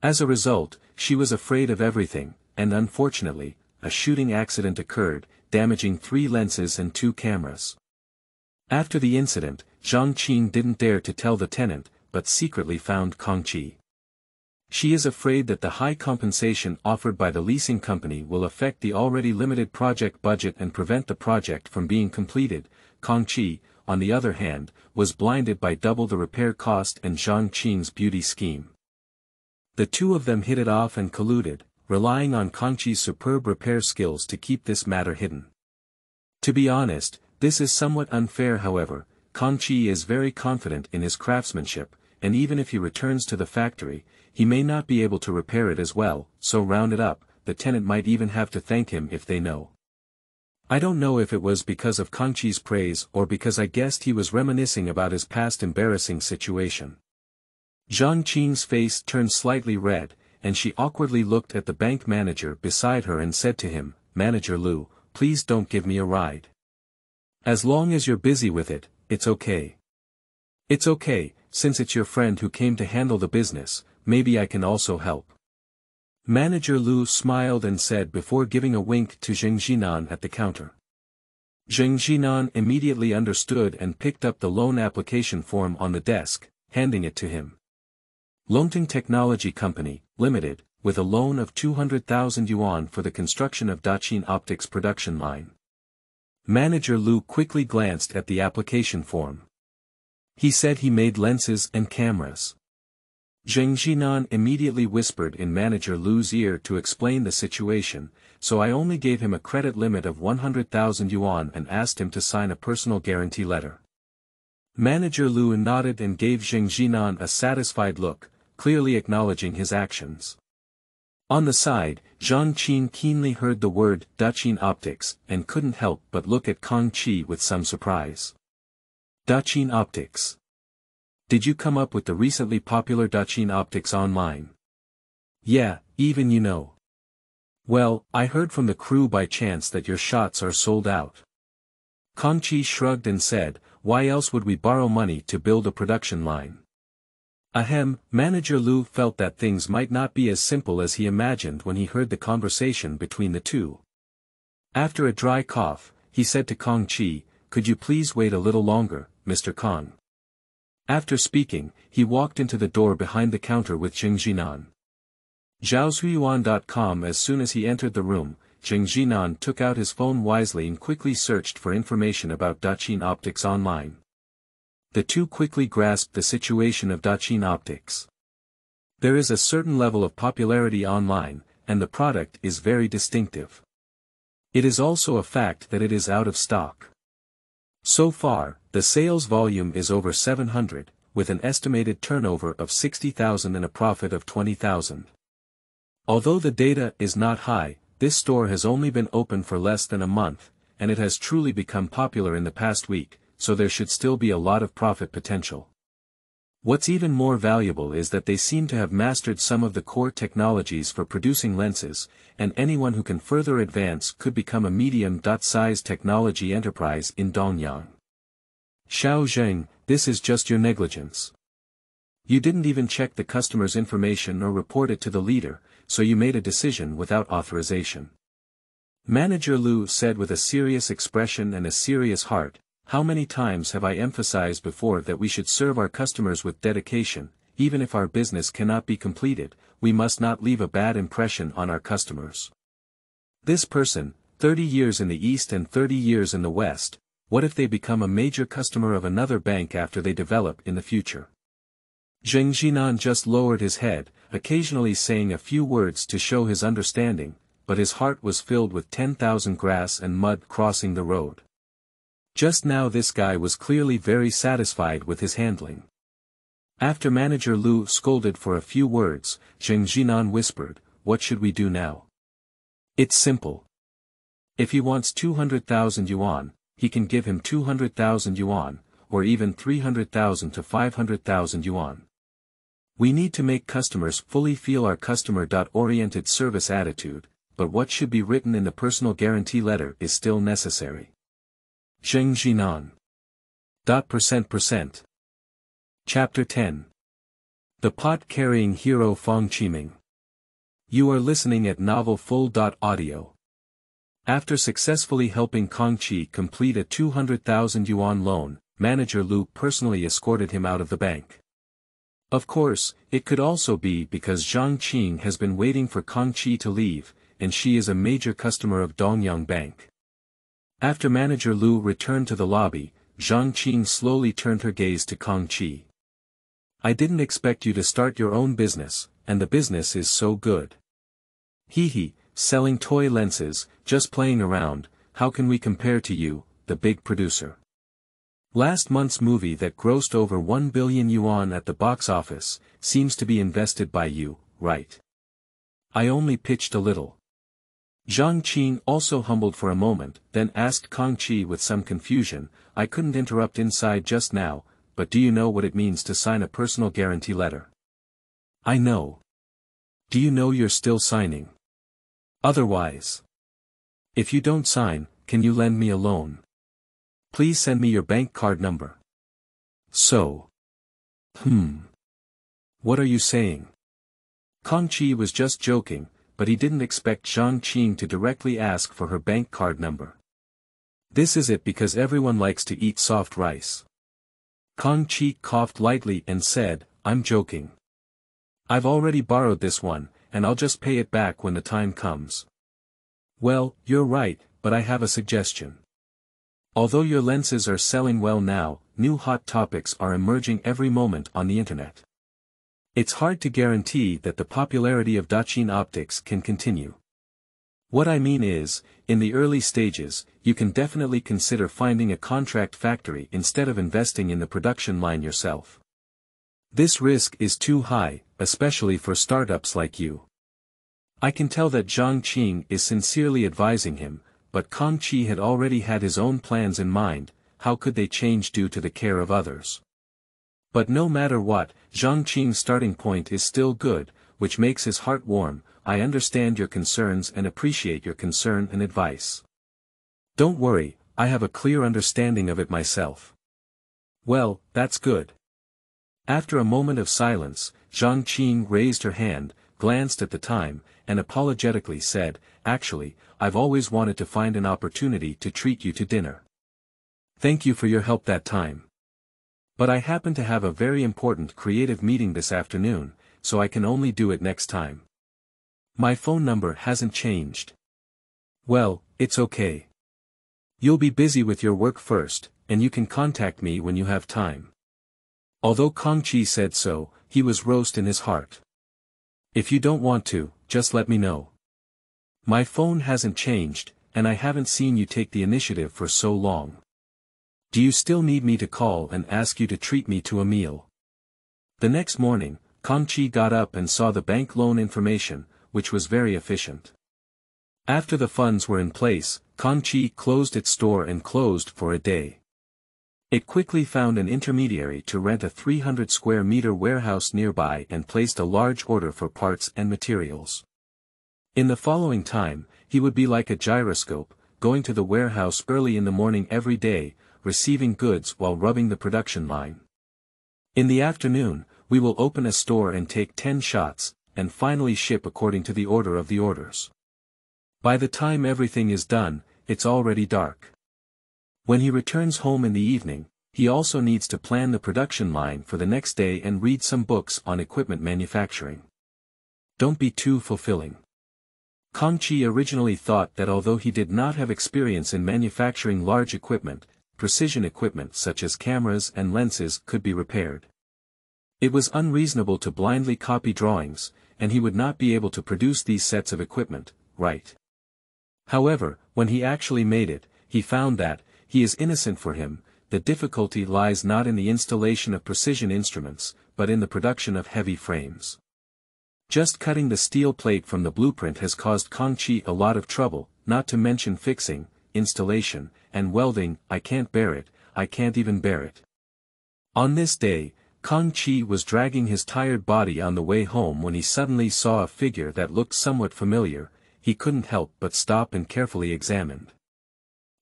Speaker 1: As a result, she was afraid of everything, and unfortunately, a shooting accident occurred, damaging 3 lenses and 2 cameras. After the incident, Zhang Qing didn't dare to tell the tenant, but secretly found Kangchi. She is afraid that the high compensation offered by the leasing company will affect the already limited project budget and prevent the project from being completed. Kangchi, on the other hand, was blinded by double the repair cost and Zhang Qing's beauty scheme. The two of them hit it off and colluded, relying on Kangchi's superb repair skills to keep this matter hidden. To be honest, this is somewhat unfair. However, Kangchi is very confident in his craftsmanship, and even if he returns to the factory, he may not be able to repair it as well, so round it up, the tenant might even have to thank him if they know. I don't know if it was because of Kangchi's praise or because I guessed he was reminiscing about his past embarrassing situation. Zhang Qing's face turned slightly red, and she awkwardly looked at the bank manager beside her and said to him, Manager Liu, please don't give me a ride. As long as you're busy with it, it's okay. It's okay, since it's your friend who came to handle the business, maybe I can also help. Manager Lu smiled and said before giving a wink to Zheng Jinan at the counter. Zheng Jinan immediately understood and picked up the loan application form on the desk, handing it to him. Longting Technology Company, Limited, with a loan of 200,000 yuan for the construction of Daqin Optics production line. Manager Lu quickly glanced at the application form. He said he made lenses and cameras. Zheng Jinan immediately whispered in Manager Lu's ear to explain the situation, so I only gave him a credit limit of 100,000 yuan and asked him to sign a personal guarantee letter. Manager Lu nodded and gave Zheng Jinan a satisfied look, clearly acknowledging his actions. On the side, Zhang Qin keenly heard the word Daqin Optics and couldn't help but look at Kangchi with some surprise. Daqin Optics. Did you come up with the recently popular Daqin Optics online? Yeah, even you know. Well, I heard from the crew by chance that your shots are sold out. Kangchi shrugged and said, why else would we borrow money to build a production line? Ahem, Manager Lu felt that things might not be as simple as he imagined when he heard the conversation between the two. After a dry cough, he said to Kangchi, could you please wait a little longer, Mr. Kang? After speaking, he walked into the door behind the counter with Zheng Jinan. Zhaozuiyuan.com. As soon as he entered the room, Zheng Jinan took out his phone wisely and quickly searched for information about Daqin Optics online. The two quickly grasped the situation of Daqin Optics. There is a certain level of popularity online, and the product is very distinctive. It is also a fact that it is out of stock. So far, the sales volume is over 700, with an estimated turnover of 60,000 and a profit of 20,000. Although the data is not high, this store has only been open for less than a month, and it has truly become popular in the past week, so there should still be a lot of profit potential. What's even more valuable is that they seem to have mastered some of the core technologies for producing lenses, and anyone who can further advance could become a medium-sized technology enterprise in Dongyang. Xiao Zheng, this is just your negligence. You didn't even check the customer's information or report it to the leader, so you made a decision without authorization. Manager Lu said with a serious expression and a serious heart, how many times have I emphasized before that we should serve our customers with dedication, even if our business cannot be completed, we must not leave a bad impression on our customers. This person, 30 years in the East and 30 years in the West, what if they become a major customer of another bank after they develop in the future? Zheng Jinan just lowered his head, occasionally saying a few words to show his understanding, but his heart was filled with 10,000 grass and mud crossing the road. Just now this guy was clearly very satisfied with his handling. After Manager Lu scolded for a few words, Zheng Jinan whispered, what should we do now? It's simple. If he wants 200,000 yuan, he can give him 200,000 yuan, or even 300,000 to 500,000 yuan. We need to make customers fully feel our customer-oriented service attitude, but what should be written in the personal guarantee letter is still necessary. Zheng Jinan. %%. Chapter 10. The pot-carrying hero Fang Qiming. You are listening at Novel Full.audio. After successfully helping Kangchi complete a 200,000 yuan loan, Manager Lu personally escorted him out of the bank. Of course, it could also be because Zhang Qing has been waiting for Kangchi to leave, and she is a major customer of Dongyang Bank. After Manager Lu returned to the lobby, Zhang Qing slowly turned her gaze to Kangchi. I didn't expect you to start your own business, and the business is so good. Hee, selling toy lenses, just playing around, how can we compare to you, the big producer? Last month's movie that grossed over 1 billion yuan at the box office, seems to be invested by you, right? I only pitched a little. Zhang Qing also humbled for a moment, then asked Kangchi with some confusion, I couldn't interrupt inside just now, but do you know what it means to sign a personal guarantee letter? I know. Do you know you're still signing? Otherwise. If you don't sign, can you lend me a loan? Please send me your bank card number. So. What are you saying? Kangchi was just joking, but he didn't expect Zhang Qing to directly ask for her bank card number. This is it because everyone likes to eat soft rice. Kangchi coughed lightly and said, I'm joking. I've already borrowed this one, and I'll just pay it back when the time comes. Well, you're right, but I have a suggestion. Although your lenses are selling well now, new hot topics are emerging every moment on the internet. It's hard to guarantee that the popularity of Daqin optics can continue. What I mean is, in the early stages, you can definitely consider finding a contract factory instead of investing in the production line yourself. This risk is too high, especially for startups like you. I can tell that Zhang Qing is sincerely advising him, but Kangchi had already had his own plans in mind. How could they change due to the care of others? But no matter what, Zhang Qing's starting point is still good, which makes his heart warm. I understand your concerns and appreciate your concern and advice. Don't worry, I have a clear understanding of it myself. Well, that's good. After a moment of silence, Zhang Qing raised her hand, glanced at the time, and apologetically said, Actually, I've always wanted to find an opportunity to treat you to dinner. Thank you for your help that time. But I happen to have a very important creative meeting this afternoon, so I can only do it next time. My phone number hasn't changed. Well, it's okay. You'll be busy with your work first, and you can contact me when you have time. Although Kangchi said so, he was roast in his heart. If you don't want to, just let me know. My phone hasn't changed, and I haven't seen you take the initiative for so long. Do you still need me to call and ask you to treat me to a meal? The next morning, Kangchi got up and saw the bank loan information, which was very efficient. After the funds were in place, Kangchi closed its store and closed for a day. It quickly found an intermediary to rent a 300 square meter warehouse nearby and placed a large order for parts and materials. In the following time, he would be like a gyroscope, going to the warehouse early in the morning every day, receiving goods while rubbing the production line. In the afternoon, we will open a store and take 10 shots, and finally ship according to the order of the orders. By the time everything is done, it's already dark. When he returns home in the evening, he also needs to plan the production line for the next day and read some books on equipment manufacturing. Don't be too fulfilling. Kangchi originally thought that although he did not have experience in manufacturing large equipment, precision equipment such as cameras and lenses could be repaired. It was unreasonable to blindly copy drawings, and he would not be able to produce these sets of equipment, right? However, when he actually made it, he found that, he is innocent for him, the difficulty lies not in the installation of precision instruments, but in the production of heavy frames. Just cutting the steel plate from the blueprint has caused Kangchi a lot of trouble, not to mention fixing, installation, and welding. I can't bear it, I can't even bear it. On this day, Kangchi was dragging his tired body on the way home when he suddenly saw a figure that looked somewhat familiar. He couldn't help but stop and carefully examined.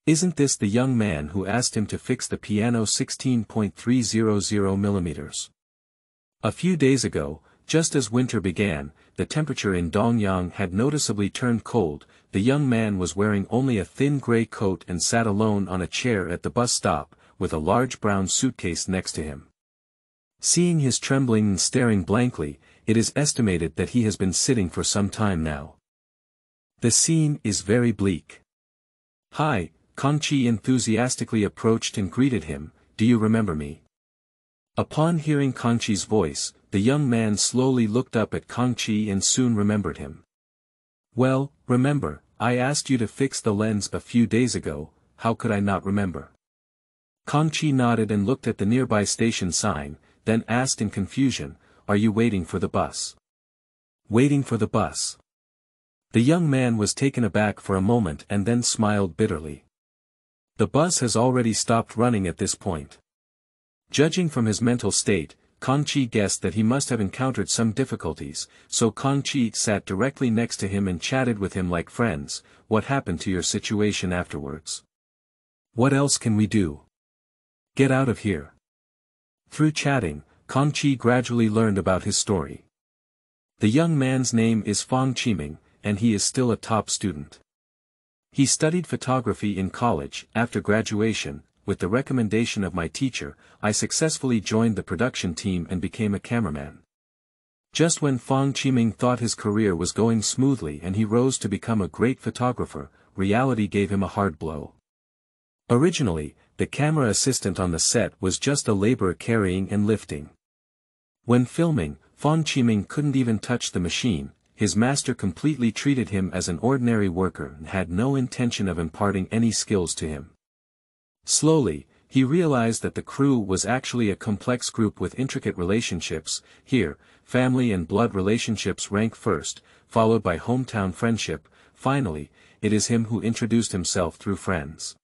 Speaker 1: Isn't this the young man who asked him to fix the piano 16.300 mm? A few days ago, just as winter began, the temperature in Dongyang had noticeably turned cold. The young man was wearing only a thin gray coat and sat alone on a chair at the bus stop, with a large brown suitcase next to him. Seeing his trembling and staring blankly, it is estimated that he has been sitting for some time now. The scene is very bleak. Hi, Kangchi enthusiastically approached and greeted him, do you remember me? Upon hearing Kangchi's voice, the young man slowly looked up at Kangchi and soon remembered him. Well, remember, I asked you to fix the lens a few days ago, how could I not remember? Kangchi nodded and looked at the nearby station sign, then asked in confusion, are you waiting for the bus? Waiting for the bus. The young man was taken aback for a moment and then smiled bitterly. The bus has already stopped running at this point. Judging from his mental state, Kangchi guessed that he must have encountered some difficulties, so Kangchi sat directly next to him and chatted with him like friends. What happened to your situation afterwards? What else can we do? Get out of here. Through chatting, Kangchi gradually learned about his story. The young man's name is Fang Qiming, and he is still a top student. He studied photography in college. After graduation, with the recommendation of my teacher, I successfully joined the production team and became a cameraman. Just when Fang Qiming thought his career was going smoothly and he rose to become a great photographer, reality gave him a hard blow. Originally, the camera assistant on the set was just a laborer carrying and lifting. When filming, Fang Qiming couldn't even touch the machine. His master completely treated him as an ordinary worker and had no intention of imparting any skills to him. Slowly, he realized that the crew was actually a complex group with intricate relationships. Here, family and blood relationships rank first, followed by hometown friendship. Finally, it is him who introduced himself through friends.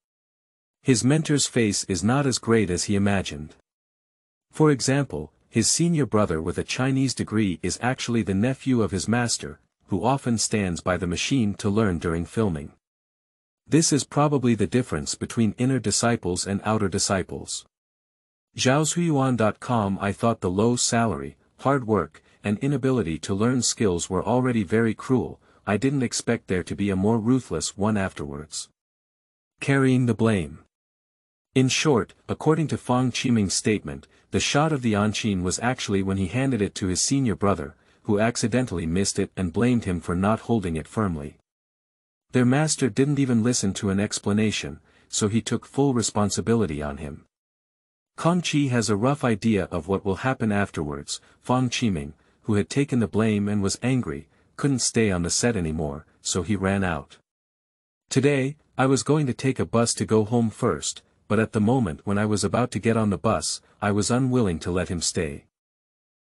Speaker 1: His mentor's face is not as great as he imagined. For example, his senior brother with a Chinese degree is actually the nephew of his master, who often stands by the machine to learn during filming. This is probably the difference between inner disciples and outer disciples. Zhaoshuyuan.com. I thought the low salary, hard work, and inability to learn skills were already very cruel. I didn't expect there to be a more ruthless one afterwards. Carrying the blame. In short, according to Fang Qiming's statement, the shot of the Anqin was actually when he handed it to his senior brother, who accidentally missed it and blamed him for not holding it firmly. Their master didn't even listen to an explanation, so he took full responsibility on him. Kangchi has a rough idea of what will happen afterwards. Fang Qiming, who had taken the blame and was angry, couldn't stay on the set anymore, so he ran out. Today, I was going to take a bus to go home first, but at the moment when I was about to get on the bus, I was unwilling to let him stay.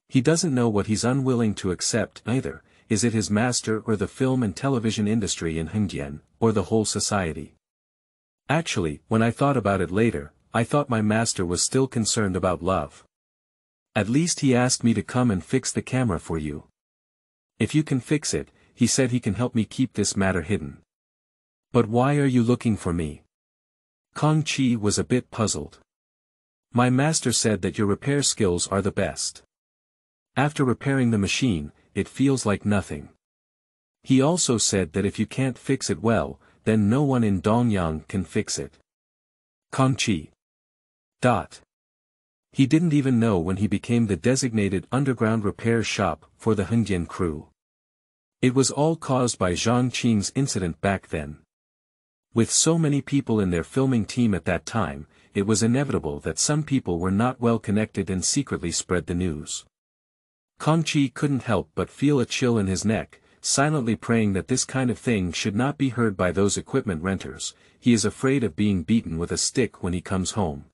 Speaker 1: He doesn't know what he's unwilling to accept either. Is it his master or the film and television industry in Hengdian, or the whole society? Actually, when I thought about it later, I thought my master was still concerned about love. At least he asked me to come and fix the camera for you. If you can fix it, he said he can help me keep this matter hidden. But why are you looking for me? Kangchi was a bit puzzled. My master said that your repair skills are the best. After repairing the machine, it feels like nothing. He also said that if you can't fix it well, then no one in Dongyang can fix it. Kangchi. He didn't even know when he became the designated underground repair shop for the Hengdian crew. It was all caused by Zhang Qing's incident back then. With so many people in their filming team at that time, it was inevitable that some people were not well connected and secretly spread the news. Kangchi couldn't help but feel a chill in his neck, silently praying that this kind of thing should not be heard by those equipment renters. He is afraid of being beaten with a stick when he comes home.